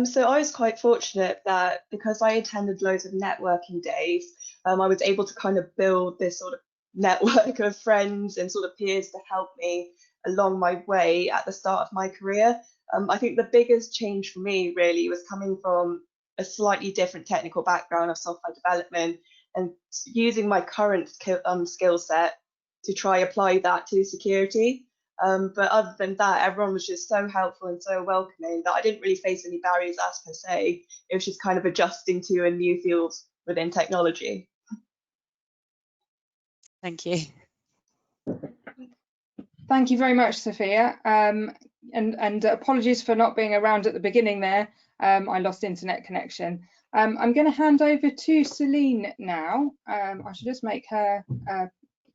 So I was quite fortunate that because I attended loads of networking days, I was able to kind of build this sort of network of friends and sort of peers to help me along my way at the start of my career. I think the biggest change for me really was coming from a slightly different technical background of software development and using my current skill set to try apply that to security. But other than that, everyone was just so helpful and so welcoming that I didn't really face any barriers as per se. It was just kind of adjusting to a new field within technology. Thank you. Thank you very much, Sophia. And apologies for not being around at the beginning there. I lost internet connection. I'm going to hand over to Celine now. I should just make her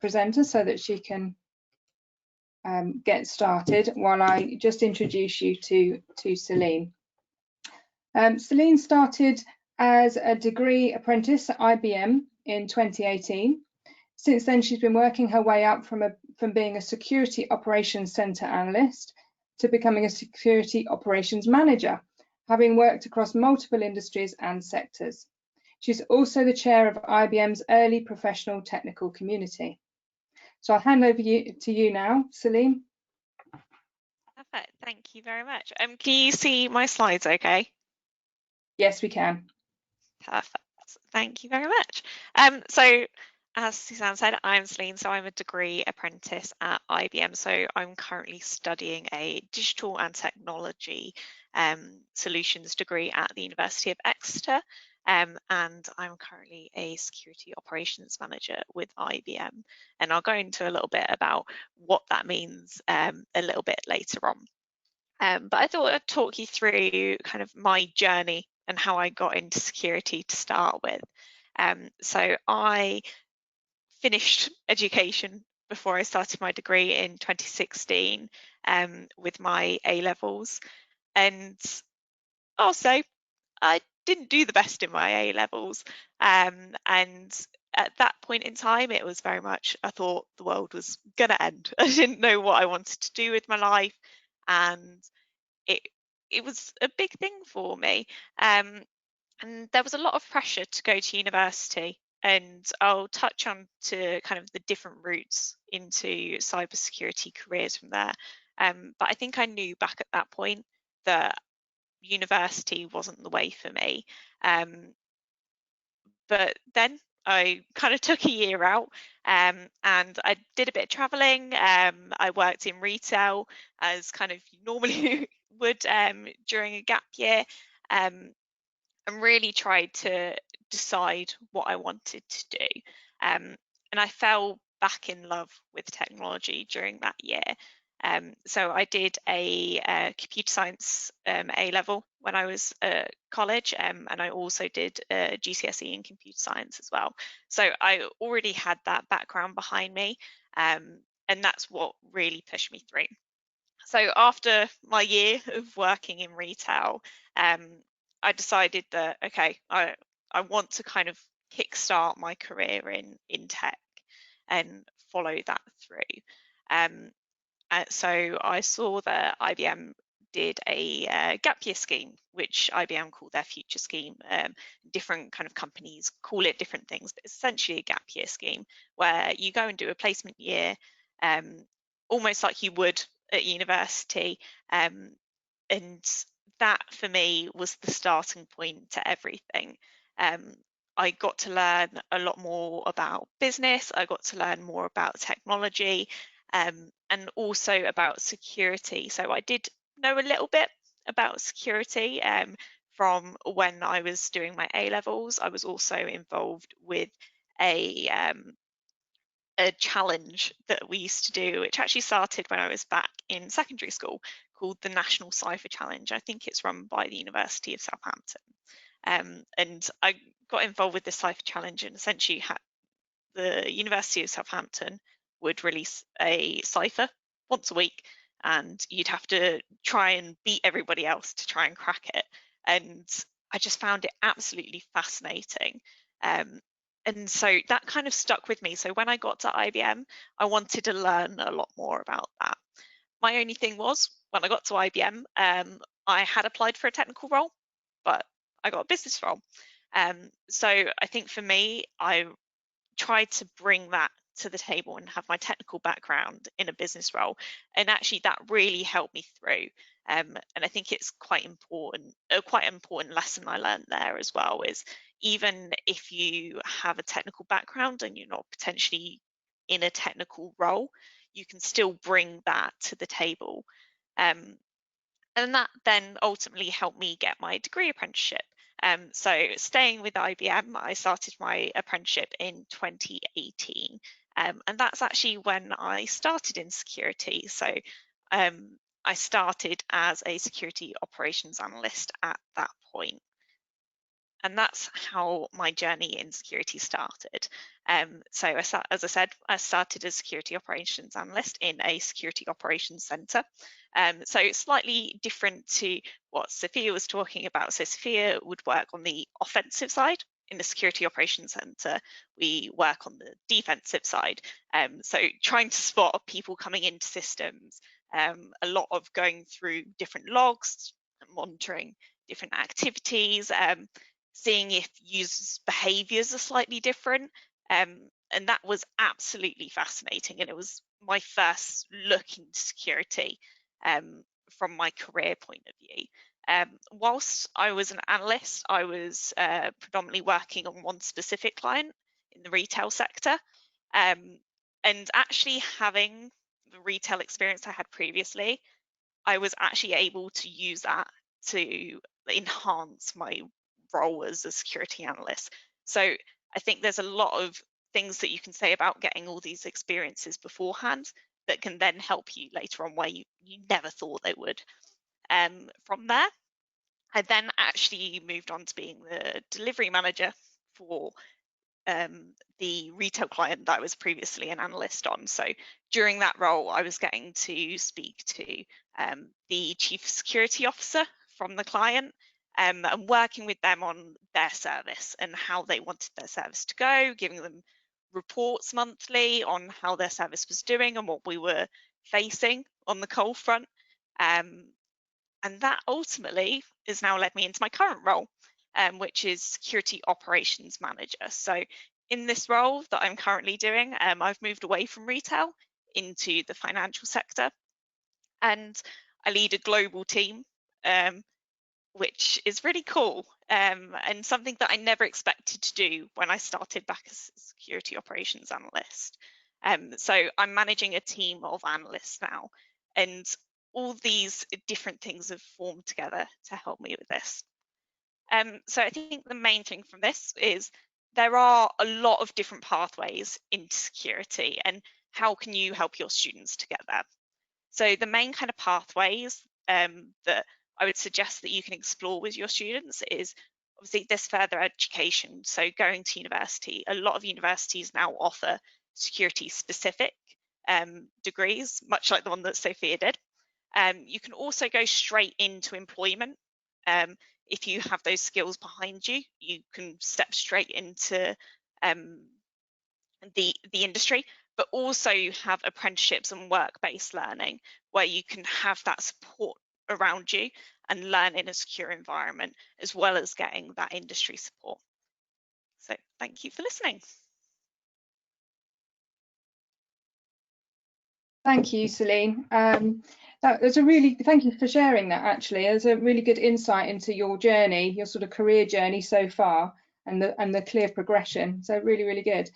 presenter so that she can get started while I just introduce you to Celine. Celine started as a degree apprentice at IBM in 2018. Since then, she's been working her way up from being a Security Operations Centre analyst to becoming a Security Operations Manager, having worked across multiple industries and sectors. She's also the chair of IBM's early professional technical community. So I'll hand over to you now, Celine. Perfect, thank you very much. Can you see my slides okay? Yes, we can. Perfect, thank you very much. So as Suzanne said, I'm Celine, so I'm a degree apprentice at IBM. So I'm currently studying a digital and technology solutions degree at the University of Exeter. And I'm currently a security operations manager with IBM. And I'll go into a little bit about what that means a little bit later on. But I thought I'd talk you through kind of my journey and how I got into security to start with. So I finished education before I started my degree in 2016 with my A-levels, and also I didn't do the best in my A-levels, and at that point in time it was very much I thought the world was gonna end. I didn't know what I wanted to do with my life, and it was a big thing for me, and there was a lot of pressure to go to university. And I'll touch on to kind of the different routes into cybersecurity careers from there. But I think I knew back at that point that university wasn't the way for me. But then I kind of took a year out, and I did a bit of traveling. I worked in retail as kind of normally would during a gap year, and really tried to decide what I wanted to do. And I fell back in love with technology during that year. So I did a computer science A-level when I was at college, and I also did a Gcse in computer science as well. So I already had that background behind me, and that's what really pushed me through. So after my year of working in retail, I decided that, okay, I want to kind of kickstart my career in tech and follow that through. So I saw that IBM did a gap year scheme, which IBM called their future scheme. Different kind of companies call it different things, but it's essentially a gap year scheme where you go and do a placement year, almost like you would at university, and that for me was the starting point to everything. I got to learn a lot more about business, I got to learn more about technology, and also about security. So I did know a little bit about security from when I was doing my A-levels. I was also involved with a challenge that we used to do, which actually started when I was back in secondary school, called the National Cypher Challenge. I think it's run by the University of Southampton. And I got involved with the Cypher Challenge, and essentially the University of Southampton would release a cipher once a week, and you'd have to try and beat everybody else to try and crack it. And I just found it absolutely fascinating. And so that kind of stuck with me. So when I got to IBM, I wanted to learn a lot more about that. My only thing was, when I got to IBM, I had applied for a technical role, but I got a business role. So I think for me, I tried to bring that to the table and have my technical background in a business role. And actually that really helped me through. And I think it's quite an important lesson I learned there as well, is even if you have a technical background and you're not potentially in a technical role, you can still bring that to the table. And that then ultimately helped me get my degree apprenticeship. So staying with IBM, I started my apprenticeship in 2018. And that's actually when I started in security. So I started as a security operations analyst at that point. And that's how my journey in security started. So as I said, I started as security operations analyst in a security operations center. So it's slightly different to what Sophia was talking about. So Sophia would work on the offensive side. In the security operations center, we work on the defensive side. So trying to spot people coming into systems, a lot of going through different logs, monitoring different activities, seeing if users' behaviors are slightly different. And that was absolutely fascinating. And it was my first look into security from my career point of view. Whilst I was an analyst, I was predominantly working on one specific client in the retail sector. And actually having the retail experience I had previously, I was actually able to use that to enhance my role as a security analyst. So I think there's a lot of things that you can say about getting all these experiences beforehand that can then help you later on where you never thought they would. From there, I then actually moved on to being the delivery manager for the retail client that I was previously an analyst on. So during that role, I was getting to speak to the chief security officer from the client and working with them on their service and how they wanted their service to go, giving them reports monthly on how their service was doing and what we were facing on the cold front. And that ultimately has now led me into my current role, which is security operations manager. So in this role that I'm currently doing, I've moved away from retail into the financial sector, and I lead a global team, which is really cool, and something that I never expected to do when I started back as a security operations analyst. So I'm managing a team of analysts now, and all these different things have formed together to help me with this. So I think the main thing from this is there are a lot of different pathways into security, and how can you help your students to get there? So the main kind of pathways that I would suggest that you can explore with your students is obviously this further education. So going to university, a lot of universities now offer security specific degrees, much like the one that Sophia did. You can also go straight into employment. If you have those skills behind you, you can step straight into the industry, but also you have apprenticeships and work-based learning where you can have that support around you and learn in a secure environment, as well as getting that industry support. So thank you for listening. Thank you, Celine. That was thank you for sharing that. Actually, there's a really good insight into your journey, your sort of career journey so far, and the clear progression. So really, really good.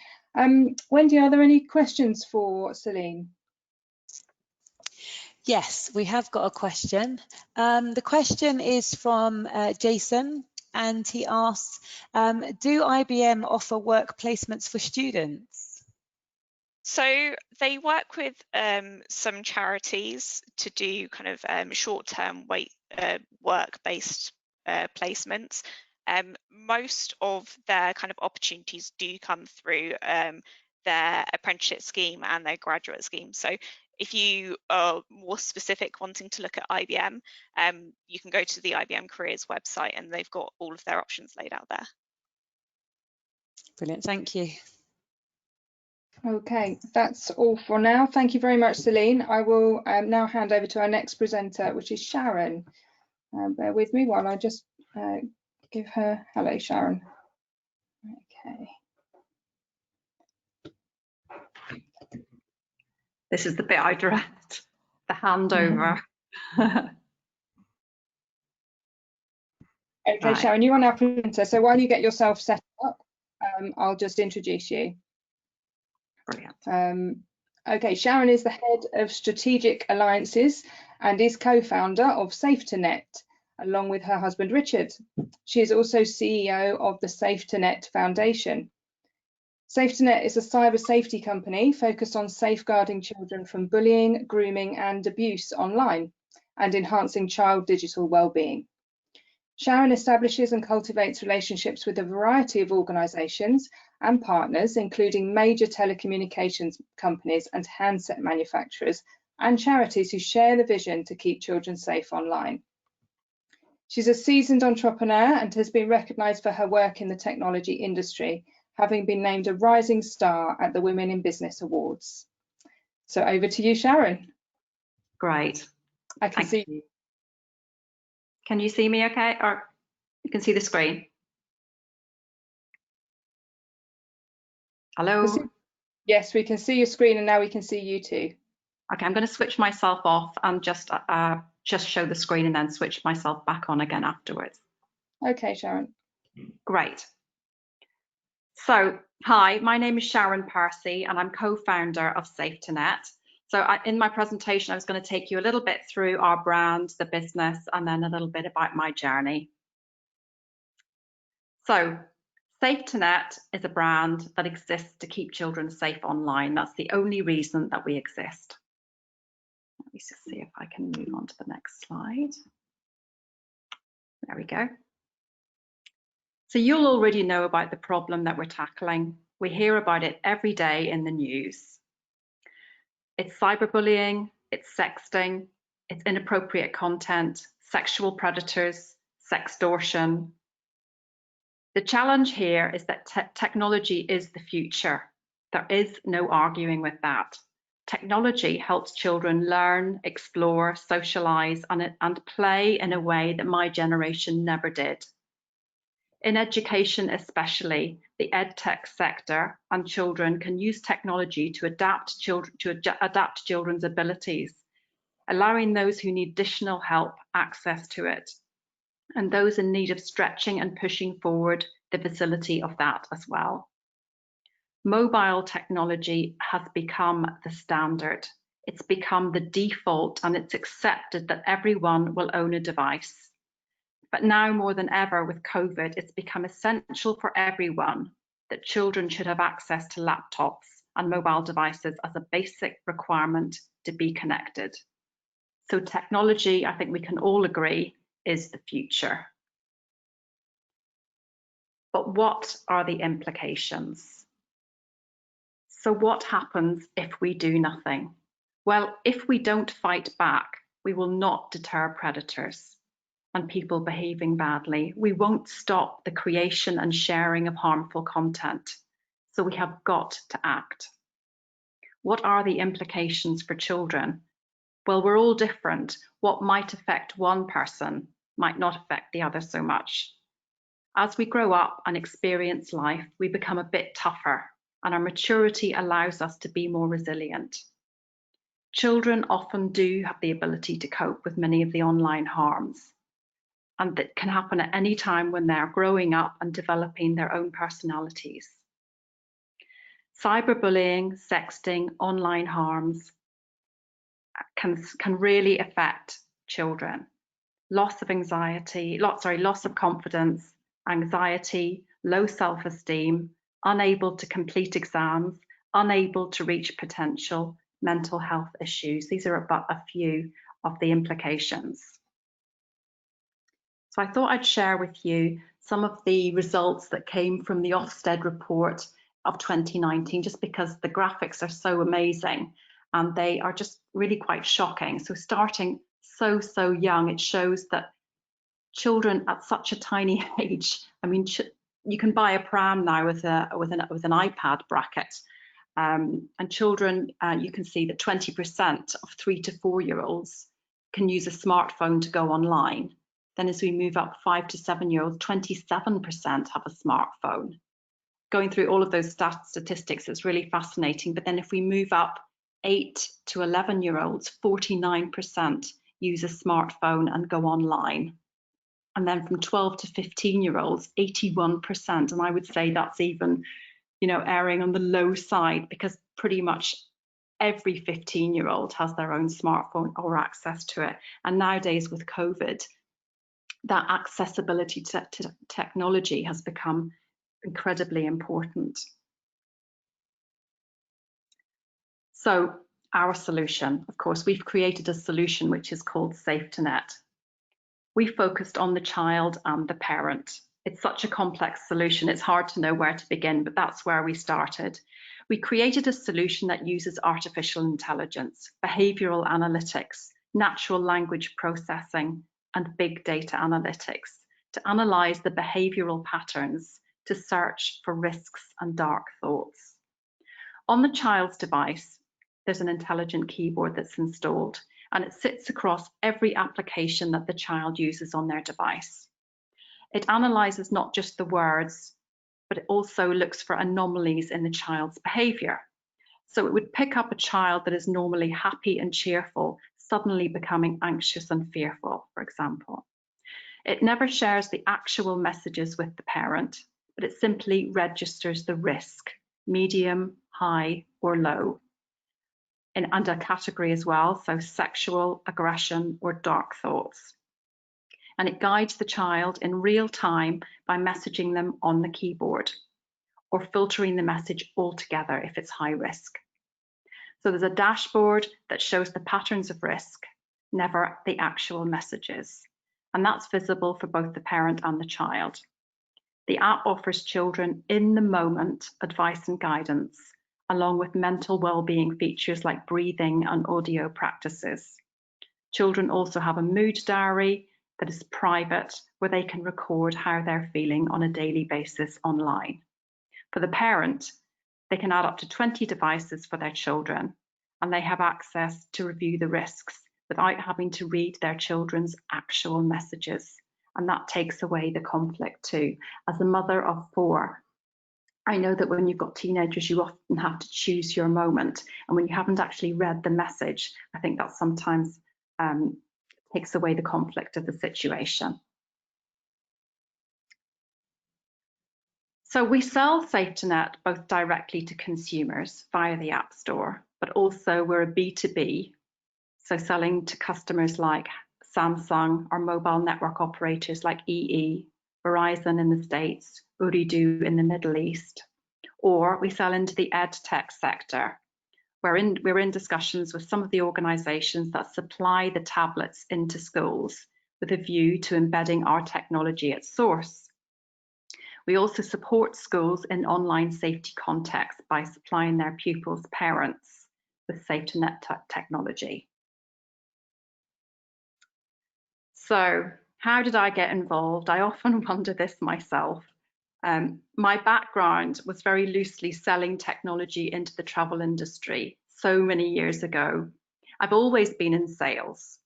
Wendy, are there any questions for Celine? Yes, we have got a question. The question is from Jason, and he asks, do IBM offer work placements for students? So they work with some charities to do kind of short-term work-based placements. Most of their kind of opportunities do come through their apprenticeship scheme and their graduate scheme. So if you are more specific wanting to look at IBM, you can go to the IBM Careers website and they've got all of their options laid out there. Brilliant, thank you. Okay, that's all for now. Thank you very much, Celine. I will now hand over to our next presenter, which is Sharon. Bear with me while I just give her, hello, Sharon. Okay. This is the bit I direct, the handover. Okay, Right. Sharon, you are now presenter. So while you get yourself set up, I'll just introduce you. Brilliant. Okay, Sharon is the head of strategic alliances and is co-founder of SafeToNet, along with her husband Richard. She is also CEO of the SafeToNet Foundation. SafeToNet is a cyber safety company focused on safeguarding children from bullying, grooming and abuse online and enhancing child digital well-being. Sharon establishes and cultivates relationships with a variety of organisations and partners, including major telecommunications companies and handset manufacturers, and charities who share the vision to keep children safe online. She's a seasoned entrepreneur and has been recognised for her work in the technology industry, having been named a rising star at the Women in Business Awards. So over to you, Sharon. Great. I can see you. Can you see me okay? Or you can see the screen? Hello? Yes, we can see your screen and now we can see you too. Okay, I'm going to switch myself off and just show the screen and then switch myself back on again afterwards. Okay, Sharon. Great. So, hi, my name is Sharon Parsi and I'm co-founder of SafeToNet. So in my presentation, I was going to take you a little bit through our brand, the business, and then a little bit about my journey. So SafeToNet is a brand that exists to keep children safe online. That's the only reason that we exist. Let me just see if I can move on to the next slide. There we go. So you'll already know about the problem that we're tackling. We hear about it every day in the news. It's cyberbullying, it's sexting, it's inappropriate content, sexual predators, sextortion. The challenge here is that technology is the future. There is no arguing with that. Technology helps children learn, explore, socialise and play in a way that my generation never did. In education especially, the EdTech sector and children can use technology to adapt children's abilities, allowing those who need additional help access to it, and those in need of stretching and pushing forward the facility of that as well. Mobile technology has become the standard. It's become the default and it's accepted that everyone will own a device. But now more than ever with COVID, it's become essential for everyone that children should have access to laptops and mobile devices as a basic requirement to be connected. So technology, I think we can all agree, is the future. But what are the implications? So what happens if we do nothing? Well, if we don't fight back, we will not deter predators and people behaving badly. We won't stop the creation and sharing of harmful content. So we have got to act. What are the implications for children? Well, we're all different. What might affect one person might not affect the other so much. As we grow up and experience life, we become a bit tougher, and our maturity allows us to be more resilient. Children often do have the ability to cope with many of the online harms, and that can happen at any time when they're growing up and developing their own personalities. Cyberbullying, sexting, online harms can really affect children. Loss of anxiety, loss of confidence, anxiety, low self-esteem, unable to complete exams, unable to reach potential, mental health issues. These are but a few of the implications. So I thought I'd share with you some of the results that came from the Ofsted report of 2019, just because the graphics are so amazing and they are just really quite shocking. So starting so young, it shows that children at such a tiny age, I mean, you can buy a pram now with an iPad bracket, and children, you can see that 20% of 3 to 4 year olds can use a smartphone to go online. Then as we move up 5 to 7 year olds, 27% have a smartphone. Going through all of those statistics, it's really fascinating. But then if we move up 8 to 11 year olds, 49% use a smartphone and go online. And then from 12 to 15 year olds, 81%. And I would say that's even, erring on the low side, because pretty much every 15 year old has their own smartphone or access to it. And nowadays with COVID, that accessibility to technology has become incredibly important. So our solution, of course, we've created a solution which is called SafeToNet. We focused on the child and the parent. It's such a complex solution, it's hard to know where to begin, but that's where we started. We created a solution that uses artificial intelligence, behavioural analytics, natural language processing, and big data analytics to analyse the behavioural patterns to search for risks and dark thoughts. On the child's device, there's an intelligent keyboard that's installed, and it sits across every application that the child uses on their device. It analyses not just the words, but it also looks for anomalies in the child's behaviour. So it would pick up a child that is normally happy and cheerful, suddenly becoming anxious and fearful, for example. It never shares the actual messages with the parent, but it simply registers the risk, medium, high, or low, and a category as well, so sexual, aggression, or dark thoughts. And it guides the child in real time by messaging them on the keyboard or filtering the message altogether if it's high risk. So there's a dashboard that shows the patterns of risk, never the actual messages. And that's visible for both the parent and the child. The app offers children in the moment advice and guidance, along with mental well-being features like breathing and audio practices. Children also have a mood diary that is private, where they can record how they're feeling on a daily basis online. For the parent, they can add up to 20 devices for their children, and they have access to review the risks without having to read their children's actual messages. And that takes away the conflict too. As a mother of 4, I know that when you've got teenagers, you often have to choose your moment. And when you haven't actually read the message, I think that sometimes takes away the conflict of the situation. So we sell SafetyNet both directly to consumers via the App Store, but also we're a B2B, so selling to customers like Samsung or mobile network operators like EE, Verizon in the States, Ooredoo in the Middle East, or we sell into the ed tech sector. We're in discussions with some of the organisations that supply the tablets into schools with a view to embedding our technology at source. We also support schools in online safety contexts by supplying their pupils' parents with SafetyNet technology. So how did I get involved? I often wonder this myself. My background was very loosely selling technology into the travel industry so many years ago. I've always been in sales.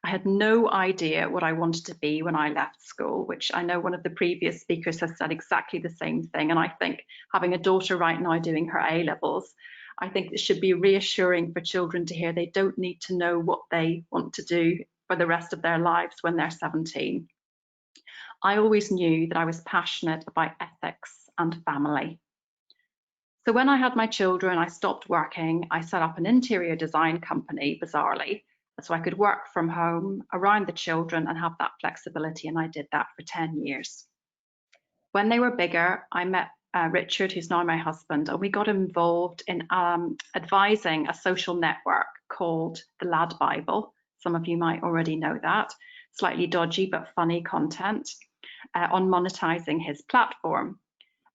I had no idea what I wanted to be when I left school, which I know one of the previous speakers has said exactly the same thing. And I think having a daughter right now doing her A-levels, I think it should be reassuring for children to hear they don't need to know what they want to do for the rest of their lives when they're 17. I always knew that I was passionate about ethics and family. So when I had my children, I stopped working. I set up an interior design company, bizarrely, so I could work from home around the children and have that flexibility, and I did that for 10 years. When they were bigger, I met Richard, who's now my husband, and we got involved in advising a social network called the Lad Bible. Some of you might already know that. Slightly dodgy but funny content on monetizing his platform.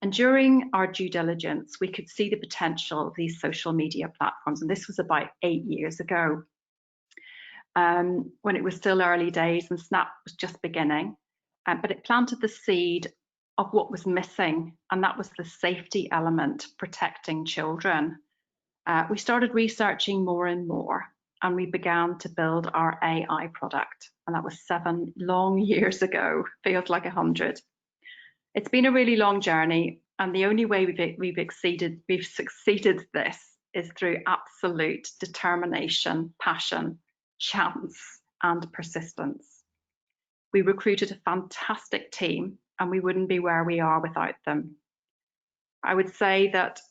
And during our due diligence, we could see the potential of these social media platforms. And this was about 8 years ago, when it was still early days and Snap was just beginning. But it planted the seed of what was missing, and that was the safety element, protecting children. We started researching more and more, and we began to build our AI product. And that was 7 long years ago, feels like 100. It's been a really long journey, and the only way we've succeeded this is through absolute determination, passion, chance, and persistence. We recruited a fantastic team, and we wouldn't be where we are without them. I would say that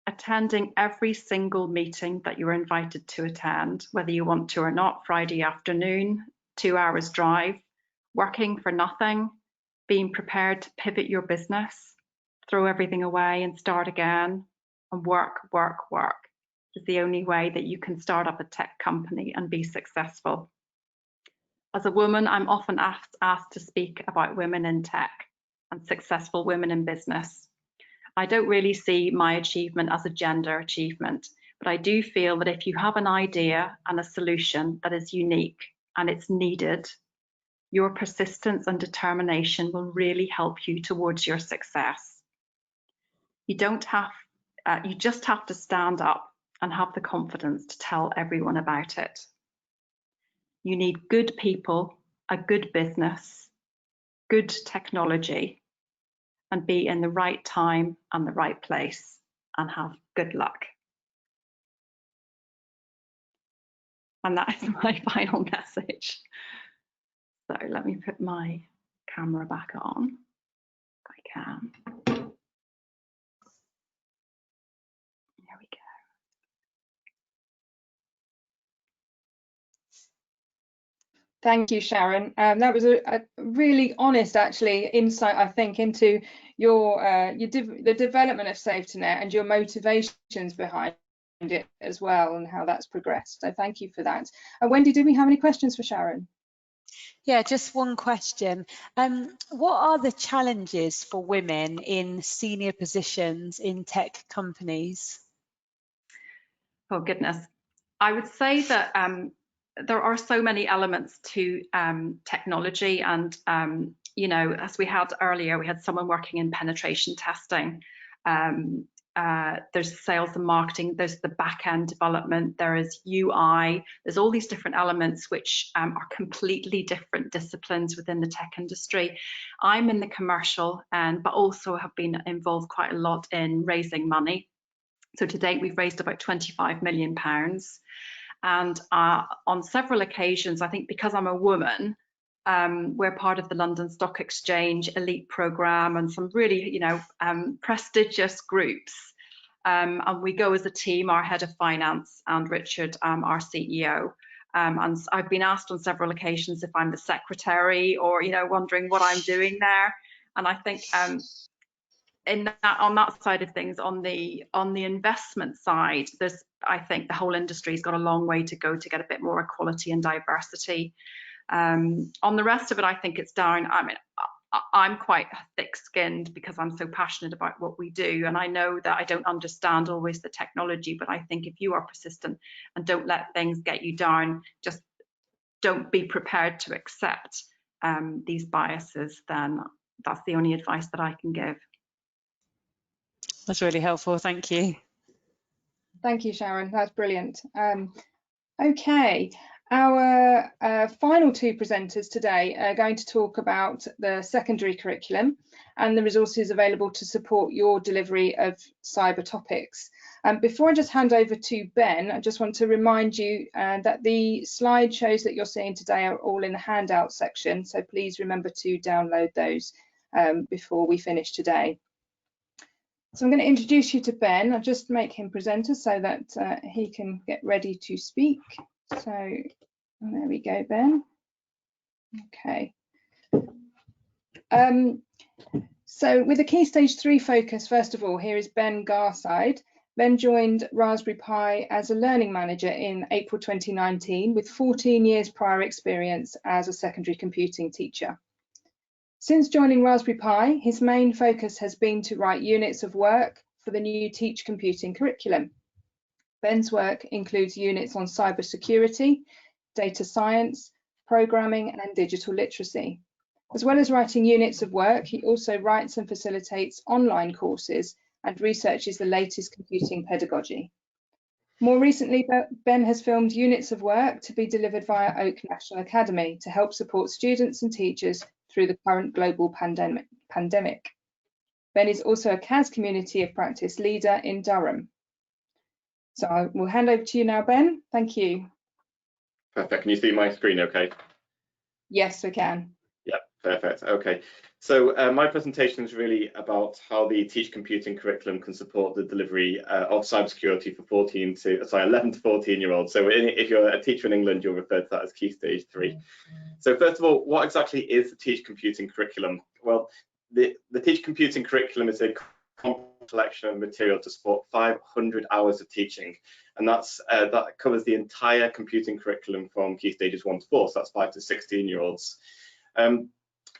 attending every single meeting that you're invited to attend, whether you want to or not, Friday afternoon, 2 hours drive, working for nothing, being prepared to pivot your business, throw everything away and start again, and work is the only way that you can start up a tech company and be successful. As a woman, I'm often asked to speak about women in tech and successful women in business. I don't really see my achievement as a gender achievement, but I do feel that if you have an idea and a solution that is unique and it's needed, your persistence and determination will really help you towards your success. You just have to stand up and have the confidence to tell everyone about it. You need good people, a good business, good technology, and be in the right time and the right place, and have good luck. And that is my final message. So let me put my camera back on if I can. There we go. Thank you, Sharon. That was a really honest, actually, insight, I think, into the development of SafetyNet and your motivations behind it as well, and how that's progressed. So thank you for that. Wendy, do we have any questions for Sharon? Yeah, just one question. What are the challenges for women in senior positions in tech companies? Oh goodness, I would say that there are so many elements to technology, and you know, as we had earlier, we had someone working in penetration testing. There's sales and marketing, there's the back-end development, there is UI, there's all these different elements which are completely different disciplines within the tech industry. I'm in the commercial end, but also have been involved quite a lot in raising money. So to date, we've raised about £25 million. And on several occasions, I think because I'm a woman, we're part of the London Stock Exchange elite programme and some really, you know, prestigious groups. And we go as a team, our head of finance and Richard, our CEO. And I've been asked on several occasions if I'm the secretary, or, you know, wondering what I'm doing there. And I think on that side of things, on the investment side, I think the whole industry's got a long way to go to get a bit more equality and diversity. On the rest of it, I think it's down. I mean, I'm quite thick-skinned because I'm so passionate about what we do, and I know that I don't understand always the technology, but I think if you are persistent and don't let things get you down, just don't be prepared to accept these biases, then that's the only advice that I can give. That's really helpful, thank you. Thank you, Sharon, that's brilliant. Okay. Our final two presenters today are going to talk about the secondary curriculum and the resources available to support your delivery of cyber topics. Before I just hand over to Ben, I just want to remind you that the slideshows that you're seeing today are all in the handout section, so please remember to download those before we finish today. So I'm going to introduce you to Ben. I'll just make him presenter so that he can get ready to speak. So there we go, Ben. Okay. So with a key stage 3 focus, first of all, here is Ben Garside. Ben joined Raspberry Pi as a learning manager in April 2019 with 14 years prior experience as a secondary computing teacher. Since joining Raspberry Pi, his main focus has been to write units of work for the new Teach Computing curriculum. Ben's work includes units on cybersecurity, data science, programming, and digital literacy. As well as writing units of work, he also writes and facilitates online courses and researches the latest computing pedagogy. More recently, Ben has filmed units of work to be delivered via Oak National Academy to help support students and teachers through the current global pandemic. Ben is also a CAS community of practice leader in Durham. So I will hand over to you now, Ben. Thank you. Perfect. Can you see my screen okay? Yes, we can. Yeah, perfect. Okay. So my presentation is really about how the Teach Computing curriculum can support the delivery of cybersecurity for 11 to 14-year-olds. So if you're a teacher in England, you'll refer to that as Key Stage 3. So first of all, what exactly is the Teach Computing curriculum? Well, the Teach Computing curriculum is a comprehensive collection of material to support 500 hours of teaching, and that covers the entire computing curriculum from key stages 1 to 4, so that's 5 to 16-year-olds.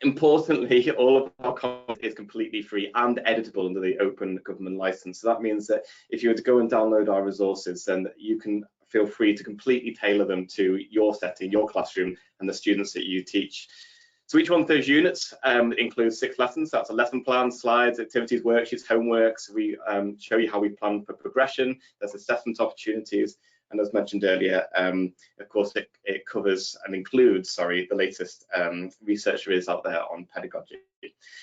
Importantly, all of our content is completely free and editable under the Open Government License. So that means that if you were to go and download our resources, then you can feel free to completely tailor them to your setting, your classroom, and the students that you teach. So each one of those units includes 6 lessons. That's a lesson plan, slides, activities, worksheets, homeworks. We show you how we plan for progression. There's assessment opportunities. And as mentioned earlier, of course, it covers and includes, the latest research there is out there on pedagogy.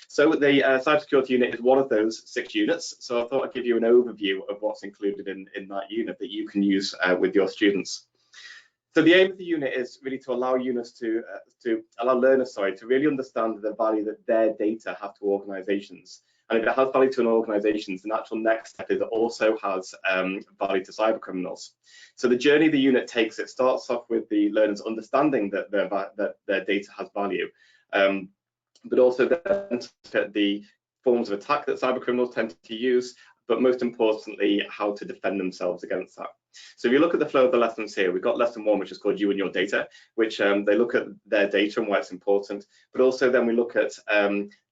So the cybersecurity unit is one of those 6 units. So I thought I'd give you an overview of what's included in that unit that you can use with your students. So the aim of the unit is really to allow learners to really understand the value that their data have to organisations. And if it has value to an organisation, the natural next step is it also has value to cyber criminals. So the journey the unit takes, it starts off with the learners understanding that their data has value, but also then the forms of attack that cyber criminals tend to use, but most importantly, how to defend themselves against that. So if you look at the flow of the lessons here, we've got lesson 1, which is called You and Your Data, which they look at their data and why it's important, but also then we look at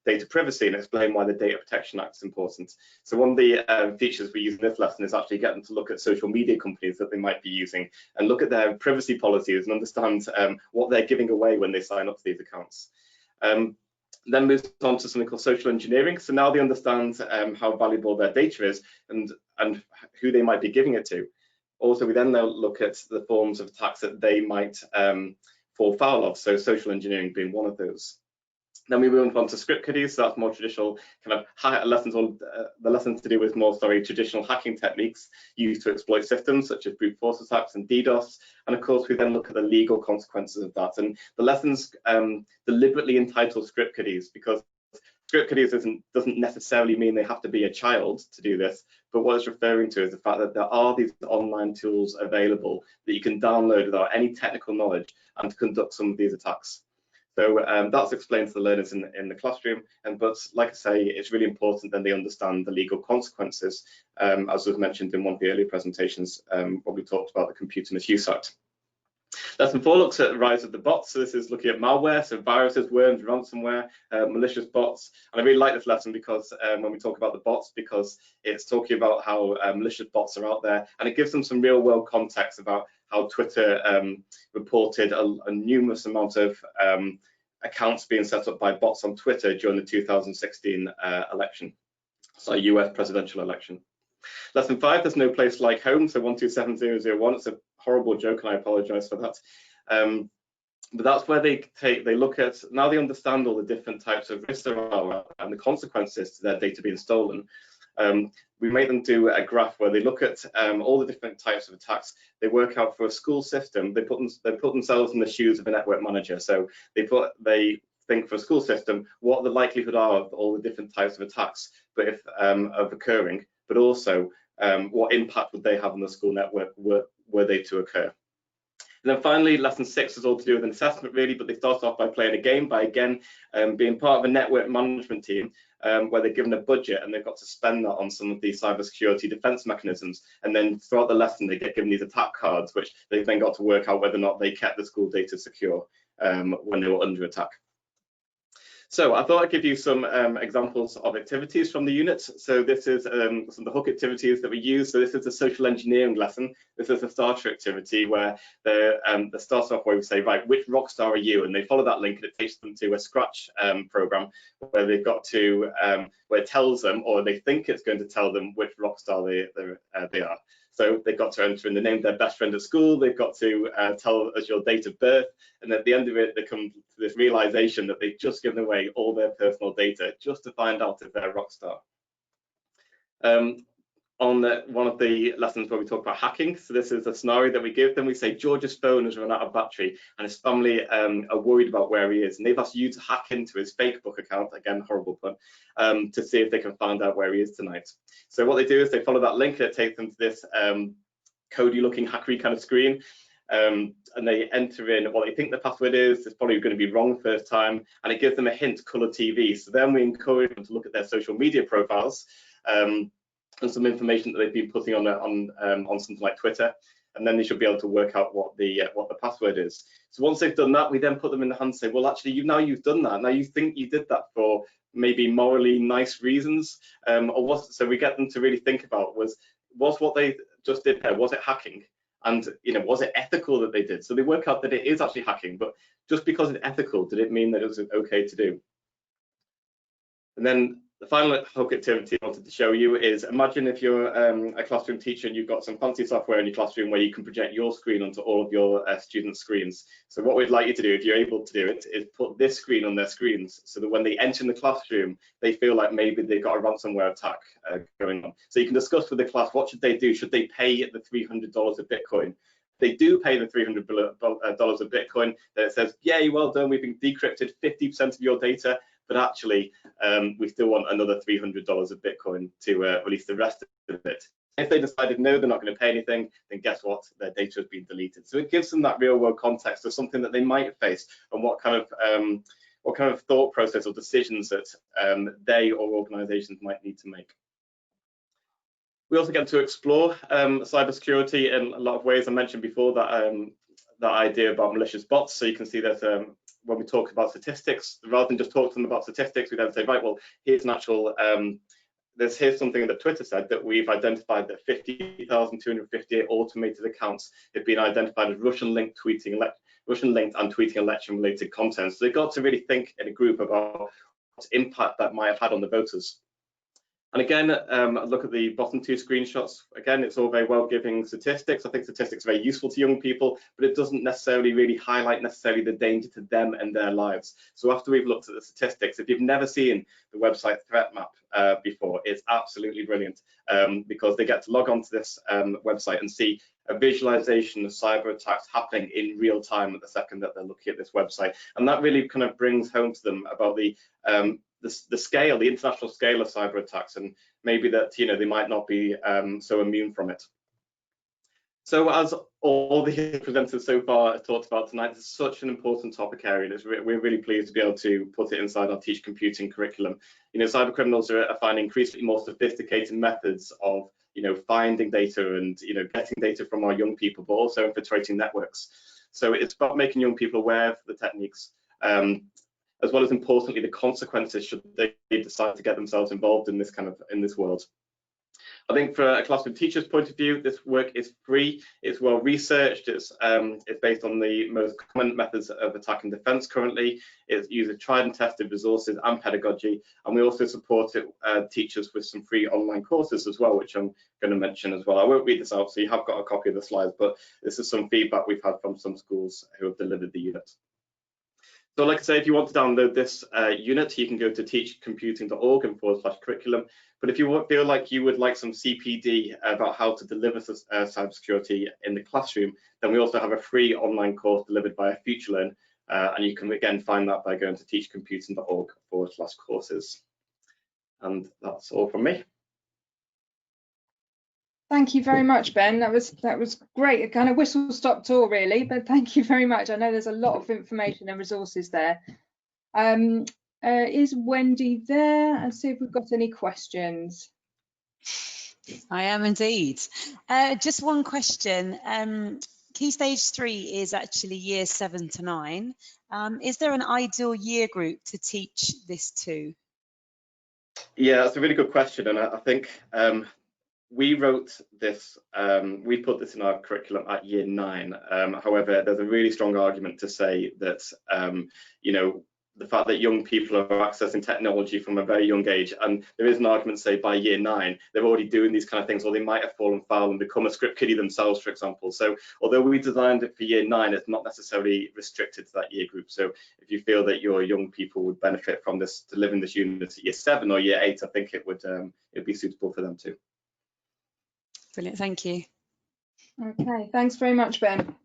data privacy and explain why the Data Protection Act is important. So one of the features we use in this lesson is actually get them to look at social media companies that they might be using and look at their privacy policies and understand what they're giving away when they sign up to these accounts. Then moves on to something called social engineering. So now they understand how valuable their data is and who they might be giving it to. Also, we then look at the forms of attacks that they might fall foul of. So social engineering being one of those. Then we move on to script kiddies. So that's more traditional kind of lessons. The lessons to do with more traditional hacking techniques used to exploit systems such as brute force attacks and DDoS. And of course, we then look at the legal consequences of that. And the lessons deliberately entitled script kiddies because script kiddies doesn't necessarily mean they have to be a child to do this, but what it's referring to is the fact that there are these online tools available that you can download without any technical knowledge and to conduct some of these attacks. So that's explained to the learners in the classroom, but like I say, it's really important that they understand the legal consequences, as was mentioned in one of the earlier presentations when we talked about the Computer Misuse Act. Lesson 4 looks at the rise of the bots. So this is looking at malware, so viruses, worms, ransomware, malicious bots. And I really like this lesson because when we talk about the bots, because it's talking about how malicious bots are out there, and it gives them some real world context about how Twitter reported a numerous amount of accounts being set up by bots on Twitter during the 2016 election, so US presidential election. Lesson 5, there's no place like home, so 127001. It's a horrible joke, and I apologise for that. But that's where they look at, now they understand all the different types of risks there are and the consequences to their data being stolen. We make them do a graph where they look at all the different types of attacks. They work out for a school system. They put themselves in the shoes of a network manager. So they think for a school system what the likelihood are of all the different types of attacks, but if of occurring, but also what impact would they have on the school network were they to occur. And then finally, lesson 6 is all to do with an assessment really, but they start off by playing a game, by again being part of a network management team where they're given a budget and they've got to spend that on some of these cybersecurity defense mechanisms. And then throughout the lesson, they get given these attack cards, which they've then got to work out whether or not they kept the school data secure when they were under attack. So I thought I'd give you some examples of activities from the unit. So this is some of the hook activities that we use. So this is a social engineering lesson. This is a starter activity where they start off where we say, right, which rock star are you? And they follow that link and it takes them to a Scratch program where they've got to, where it tells them, or they think it's going to tell them which rock star they are. So they've got to enter in the name of their best friend at school, they've got to tell us your date of birth, and at the end of it, they come to this realization that they've just given away all their personal data just to find out if they're a rock star. On one of the lessons where we talk about hacking, so this is a scenario that we give them. We say George's phone has run out of battery and his family are worried about where he is, and they've asked you to hack into his Facebook account, again horrible pun, to see if they can find out where he is tonight. So what they do is they follow that link and it takes them to this codey looking hackery kind of screen, and they enter in what they think the password is. It's probably going to be wrong the first time, and it gives them a hint, colour TV. So then we encourage them to look at their social media profiles and some information that they've been putting on something like Twitter, and then they should be able to work out what the password is. So once they've done that, we then put them in the hands and say, well, actually, you've done that. Now you think you did that for maybe morally nice reasons, so we get them to really think about was what they just did there, was it hacking? And was it ethical that they did? So they work out that it is actually hacking, but just because it's ethical, did it mean that it was okay to do? And then the final hook activity I wanted to show you is, imagine if you're a classroom teacher and you've got some fancy software in your classroom where you can project your screen onto all of your students' screens. So what we'd like you to do, if you're able to do it, is put this screen on their screens so that when they enter the classroom, they feel like maybe they've got a ransomware attack going on. So you can discuss with the class, what should they do? Should they pay the $300 of Bitcoin? They do pay the $300 of Bitcoin, then it says, yay, well done, we've decrypted 50% of your data, but actually we still want another $300 of Bitcoin to release the rest of it. If they decided no, they're not going to pay anything, then guess what? Their data has been deleted. So it gives them that real world context of something that they might face and what kind of thought process or decisions that they or organizations might need to make. We also get to explore cybersecurity in a lot of ways. I mentioned before that that idea about malicious bots. So you can see that when we talk about statistics, rather than just talk to them about statistics, we then say, right, well, here's an actual, here's something that Twitter said, that we've identified that 50,258 automated accounts have been identified as Russian-linked and tweeting election-related content. So they've got to really think in a group about what impact that might have had on the voters. And again, look at the bottom two screenshots. Again, it's all very well giving statistics. I think statistics are very useful to young people, but it doesn't necessarily really highlight necessarily the danger to them and their lives. So after we've looked at the statistics, if you've never seen the website threat map before, it's absolutely brilliant because they get to log on to this website and see a visualization of cyber attacks happening in real time at the second that they're looking at this website. And that really kind of brings home to them about the scale, the international scale of cyber attacks, and maybe that they might not be so immune from it. So as all the presenters so far have talked about tonight, it's such an important topic area, and we're really pleased to be able to put it inside our Teach Computing curriculum. Cyber criminals are finding increasingly more sophisticated methods of finding data and getting data from our young people, but also infiltrating networks. So it's about making young people aware of the techniques, as well as importantly the consequences should they decide to get themselves involved in this world. I think for a classroom teacher's point of view, this work is free, it's well researched, it's based on the most common methods of attack and defense currently, it uses tried and tested resources and pedagogy, and we also support teachers with some free online courses as well, which I'm going to mention as well. I won't read this out, so you have got a copy of the slides, but this is some feedback we've had from some schools who have delivered the unit. So like I say, if you want to download this unit, you can go to teachcomputing.org /curriculum. But if you feel like you would like some CPD about how to deliver cybersecurity in the classroom, then we also have a free online course delivered by FutureLearn, and you can again find that by going to teachcomputing.org /courses. And that's all from me. Thank you very much, Ben. That was great. A kind of whistle-stop tour, really, but thank you very much. I know there's a lot of information and resources there. Is Wendy there? And see if we've got any questions. I am indeed. Just one question. Key Stage 3 is actually year 7 to 9. Is there an ideal year group to teach this to? Yeah, that's a really good question, and I think we wrote this, we put this in our curriculum at year 9. However, there's a really strong argument to say that, the fact that young people are accessing technology from a very young age, and there is an argument to say by year 9, they're already doing these kind of things, or they might have fallen foul and become a script kiddie themselves, for example. So although we designed it for year 9, it's not necessarily restricted to that year group. So if you feel that your young people would benefit from this, delivering this unit at year 7 or year 8, I think it would it'd be suitable for them too. Brilliant, thank you. Okay, thanks very much, Ben.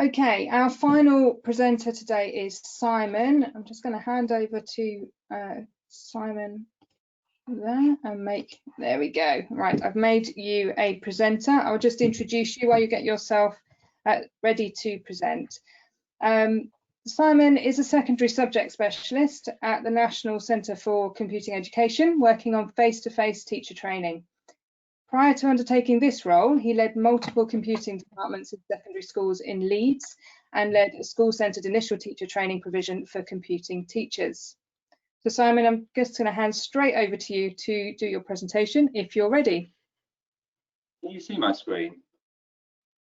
Okay, our final presenter today is Simon. I'm just going to hand over to Simon there and there we go. Right, I've made you a presenter. I'll just introduce you while you get yourself ready to present. Simon is a secondary subject specialist at the National Centre for Computing Education, working on face-to-face teacher training. Prior to undertaking this role, he led multiple computing departments in secondary schools in Leeds and led a school-centred initial teacher training provision for computing teachers. So Simon, I'm just going to hand straight over to you to do your presentation if you're ready. Can you see my screen?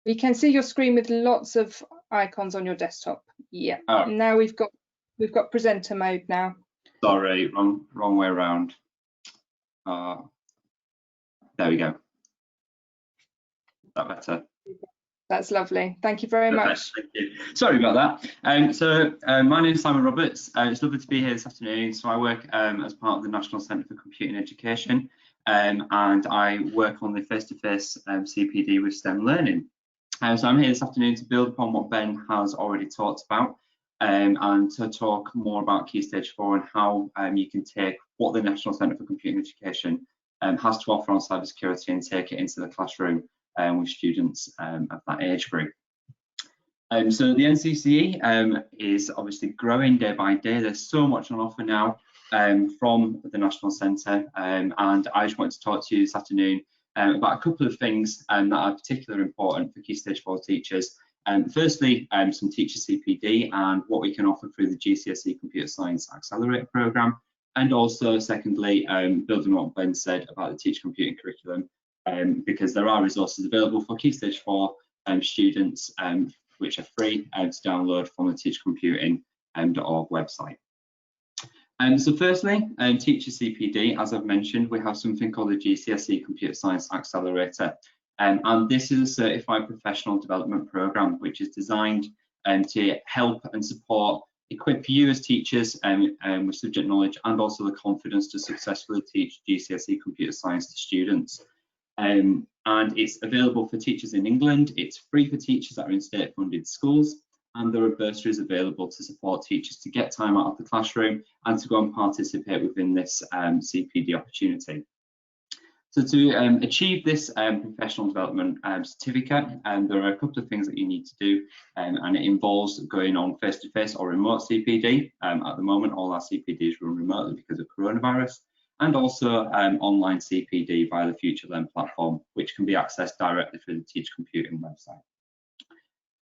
We can see your screen with lots of icons on your desktop. Yeah. Oh. Now we've got presenter mode now. Sorry, wrong way around. There we go. Is that better? That's lovely. Thank you very much. Thank you. Sorry about that. My name is Simon Roberts. It's lovely to be here this afternoon. So I work as part of the National Centre for Computing Education, and I work on the face-to-face CPD with STEM learning. So I'm here this afternoon to build upon what Ben has already talked about, and to talk more about Key Stage 4 and how you can take what the National Centre for Computing Education has to offer on cybersecurity and take it into the classroom with students of that age group. So the NCCE is obviously growing day by day. There's so much on offer now from the National Centre, and I just wanted to talk to you this afternoon about a couple of things that are particularly important for Key Stage 4 teachers. Firstly, some teacher CPD and what we can offer through the Gcse Computer Science Accelerator programme, and also secondly, building on what Ben said about the teacher computing curriculum, because there are resources available for Key Stage 4 students which are free to download from the teachcomputing.org website. So firstly, teacher CPD, as I've mentioned, we have something called the Gcse Computer Science Accelerator, and this is a certified professional development programme which is designed to help and support, equip you as teachers with subject knowledge and also the confidence to successfully teach Gcse computer science to students. And it's available for teachers in England. It's free for teachers that are in state funded schools, and there are bursaries available to support teachers to get time out of the classroom and to go and participate within this CPD opportunity. So to achieve this professional development certificate, there are a couple of things that you need to do, and it involves going on face-to-face or remote CPD. At the moment, all our CPDs run remotely because of coronavirus, and also online CPD via the FutureLearn platform, which can be accessed directly through the Teach Computing website.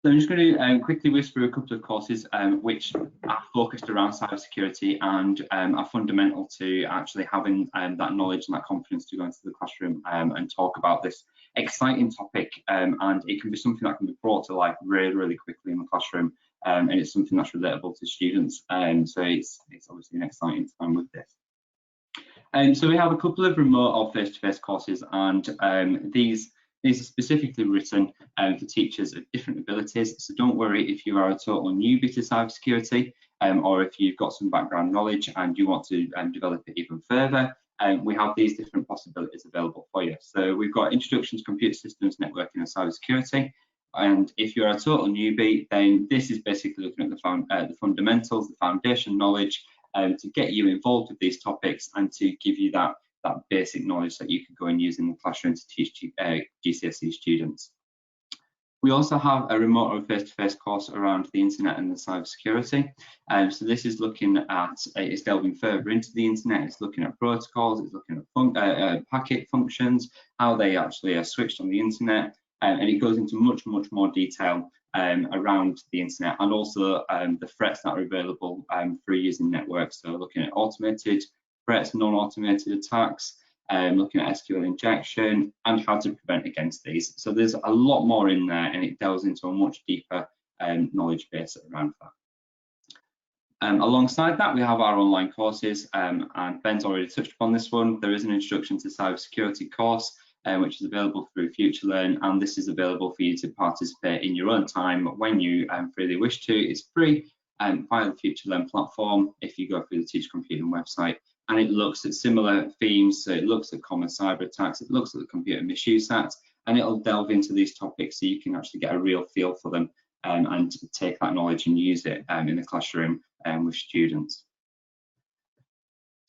So I'm just going to quickly whiz through a couple of courses which are focused around cybersecurity and are fundamental to actually having that knowledge and that confidence to go into the classroom and talk about this exciting topic. And it can be something that can be brought to life really, really quickly in the classroom, and it's something that's relatable to students. So it's obviously an exciting time with this. So we have a couple of remote or face-to-face courses, and these are specifically written for teachers of different abilities. So don't worry if you are a total newbie to cybersecurity, or if you've got some background knowledge and you want to develop it even further. We have these different possibilities available for you. So we've got Introduction to Computer Systems, Networking and Cybersecurity. And if you're a total newbie, then this is basically looking at the fundamentals, the foundation knowledge, to get you involved with these topics and to give you that basic knowledge that you can go and use in the classroom to teach GCSE students. We also have a remote or face-to-face course around the internet and the cybersecurity. So this is looking at, it's delving further into the internet, it's looking at protocols, it's looking at packet functions, how they actually are switched on the internet, and it goes into much more detail around the internet, and also the threats that are available through using networks. So looking at automated threats, non-automated attacks, looking at SQL injection and how to prevent against these. So there's a lot more in there, and it delves into a much deeper knowledge base around that. Alongside that, we have our online courses, and Ben's already touched upon this one. There is an Introduction to Cybersecurity course, which is available through FutureLearn, and this is available for you to participate in your own time when you freely wish to. It's free via the FutureLearn platform if you go through the Teach Computing website, and it looks at similar themes. So it looks at common cyber attacks, it looks at the Computer Misuse Act, and it'll delve into these topics so you can actually get a real feel for them and take that knowledge and use it in the classroom with students.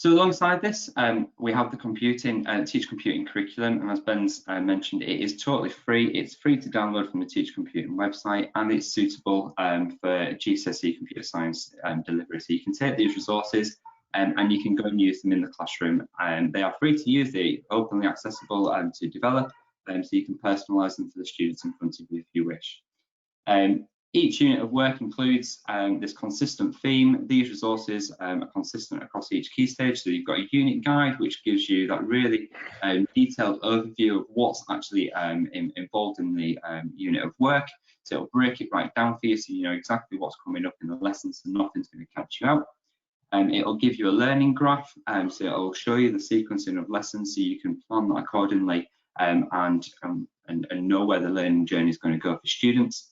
So alongside this, we have the Teach Computing curriculum, and as Ben's mentioned, it is totally free. It's free to download from the Teach Computing website, and it's suitable for GCSE computer science delivery. So you can take these resources and you can go and use them in the classroom. They are free to use, they're openly accessible to develop, so you can personalise them for the students in front of you if you wish. Each unit of work includes this consistent theme. These resources are consistent across each key stage. So you've got a unit guide, which gives you that really detailed overview of what's actually involved in the unit of work. So it'll break it right down for you, so you know exactly what's coming up in the lesson, so nothing's going to catch you out. It'll give you a learning graph, so it'll show you the sequencing of lessons, so you can plan that accordingly and know where the learning journey is going to go for students.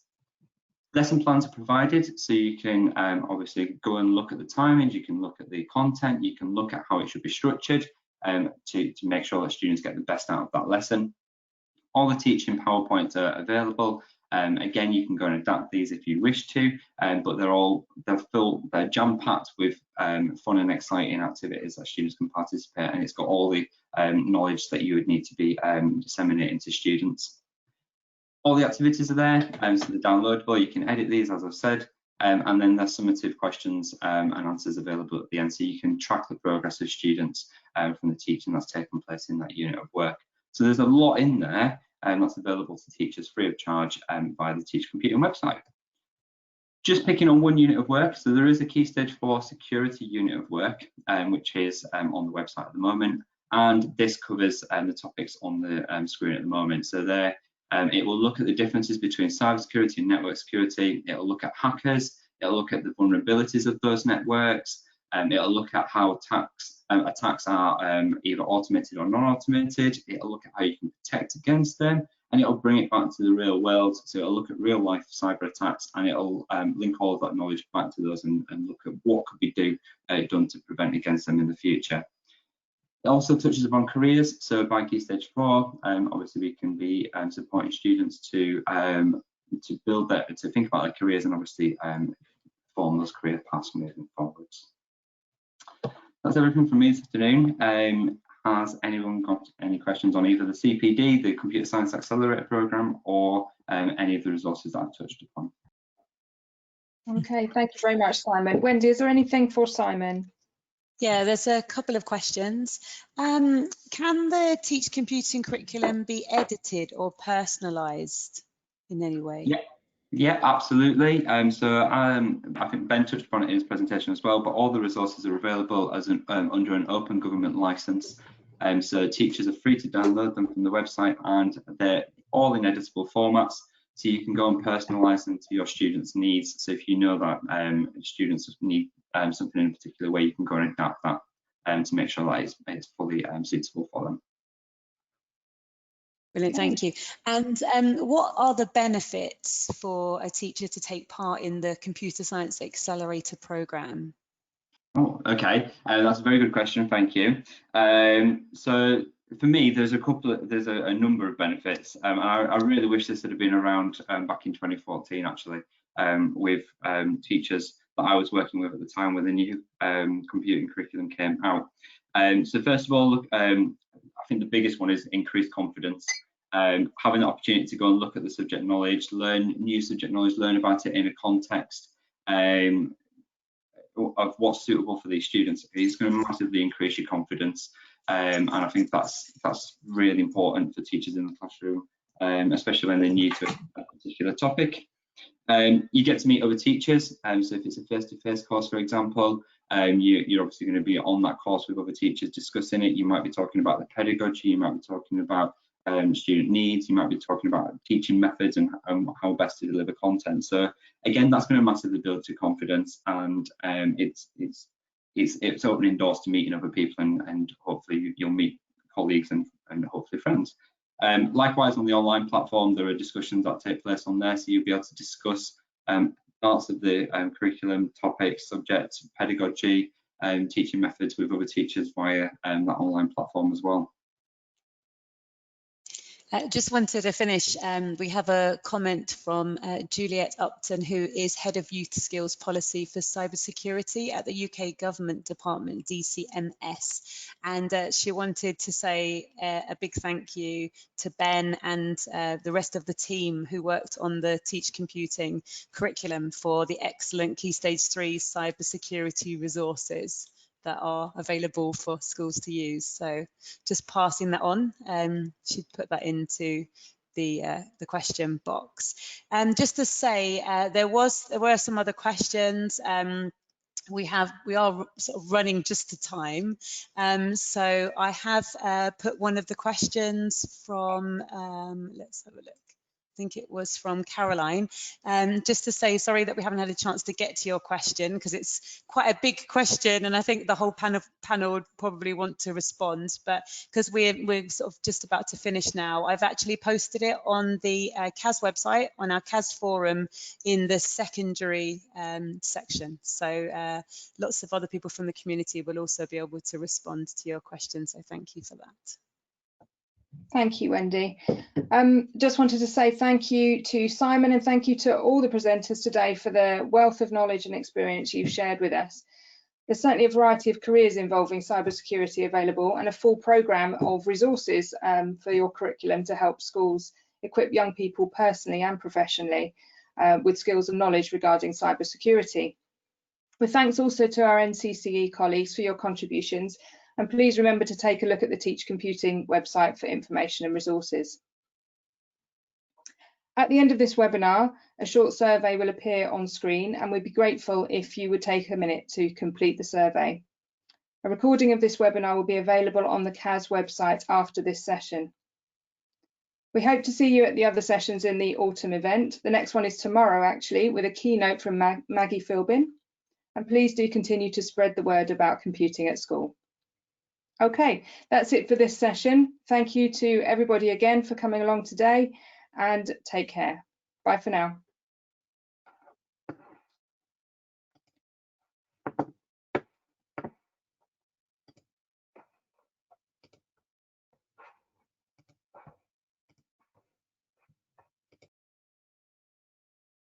Lesson plans are provided, so you can obviously go and look at the timings, you can look at the content, you can look at how it should be structured to make sure that students get the best out of that lesson. All the teaching PowerPoints are available. Again, you can go and adapt these if you wish to, but they're jam-packed with fun and exciting activities that students can participate, and it's got all the knowledge that you would need to be disseminating to students. All the activities are there, so they're downloadable. You can edit these, as I've said, and then there's summative questions and answers available at the end, so you can track the progress of students from the teaching that's taken place in that unit of work. So there's a lot in there that's available to teachers free of charge via the Teach Computing website. Just picking on one unit of work, so there is a Key Stage 4 security unit of work, which is on the website at the moment, and this covers the topics on the screen at the moment. So there, it will look at the differences between cybersecurity and network security. It'll look at hackers. It'll look at the vulnerabilities of those networks. It'll look at how attacks are either automated or non-automated. It'll look at how you can protect against them, and it'll bring it back to the real world. So it'll look at real life cyber attacks, and it'll link all of that knowledge back to those and look at what could be done to prevent against them in the future. It also touches upon careers. So by Key Stage 4, obviously we can be supporting students to build that, to think about their careers, and obviously form those career paths moving forwards. That's everything from me this afternoon. Has anyone got any questions on either the CPD, the Computer Science Accelerator programme, or any of the resources that I've touched upon? Okay, thank you very much, Simon. Wendy, is there anything for Simon? Yeah, there's a couple of questions. Can the Teach Computing curriculum be edited or personalised in any way? Yeah, absolutely. So I think Ben touched upon it in his presentation as well, but all the resources are available as under an open government licence. So teachers are free to download them from the website, and they're all in editable formats. So you can go and personalise them to your students' needs. So if you know that students need something in a particular way, you can go and adapt that to make sure that it's fully suitable for them. Brilliant, thank you. And what are the benefits for a teacher to take part in the Computer Science Accelerator programme? Oh, okay, that's a very good question, thank you. So for me, there's a number of benefits. I really wish this had been around back in 2014, actually, with teachers that I was working with at the time when the new computing curriculum came out. So first of all, I think the biggest one is increased confidence. Having the opportunity to go and look at the subject knowledge, learn new subject knowledge, learn about it in a context of what's suitable for these students is going to massively increase your confidence, and I think that's really important for teachers in the classroom, especially when they're new to a particular topic. You get to meet other teachers, so if it's a face-to-face course, for example, you're obviously going to be on that course with other teachers discussing it. You might be talking about the pedagogy, you might be talking about student needs, you might be talking about teaching methods and how best to deliver content. So again, that's going to massively build your confidence, and it's opening doors to meeting other people, and hopefully you'll meet colleagues and hopefully friends. Likewise, on the online platform, there are discussions that take place on there, so you'll be able to discuss parts of the curriculum, topics, subjects, pedagogy, teaching methods with other teachers via that online platform as well. Just wanted to finish. We have a comment from Juliet Upton, who is Head of Youth Skills Policy for Cybersecurity at the UK Government Department, DCMS. And she wanted to say a big thank you to Ben and the rest of the team who worked on the Teach Computing curriculum for the excellent Key Stage 3 cybersecurity resources that are available for schools to use. So just passing that on, she'd put that into the question box. Just to say, there were some other questions. We are sort of running just to time. So I have put one of the questions from, let's have a look. I think it was from Caroline, just to say sorry that we haven't had a chance to get to your question because it's quite a big question and I think the whole panel would probably want to respond, but because we're sort of just about to finish now, I've actually posted it on the CAS website, on our CAS forum in the secondary section. So lots of other people from the community will also be able to respond to your question, so thank you for that. Thank you, Wendy. Just wanted to say thank you to Simon and thank you to all the presenters today for the wealth of knowledge and experience you've shared with us. There's certainly a variety of careers involving cybersecurity available and a full programme of resources for your curriculum to help schools equip young people personally and professionally with skills and knowledge regarding cybersecurity. With thanks also to our NCCE colleagues for your contributions. And please remember to take a look at the Teach Computing website for information and resources. At the end of this webinar, a short survey will appear on screen and we'd be grateful if you would take a minute to complete the survey. A recording of this webinar will be available on the CAS website after this session. We hope to see you at the other sessions in the autumn event. The next one is tomorrow actually, with a keynote from Maggie Philbin. And please do continue to spread the word about computing at school. Okay, that's it for this session. Thank you to everybody again for coming along today and take care. Bye for now.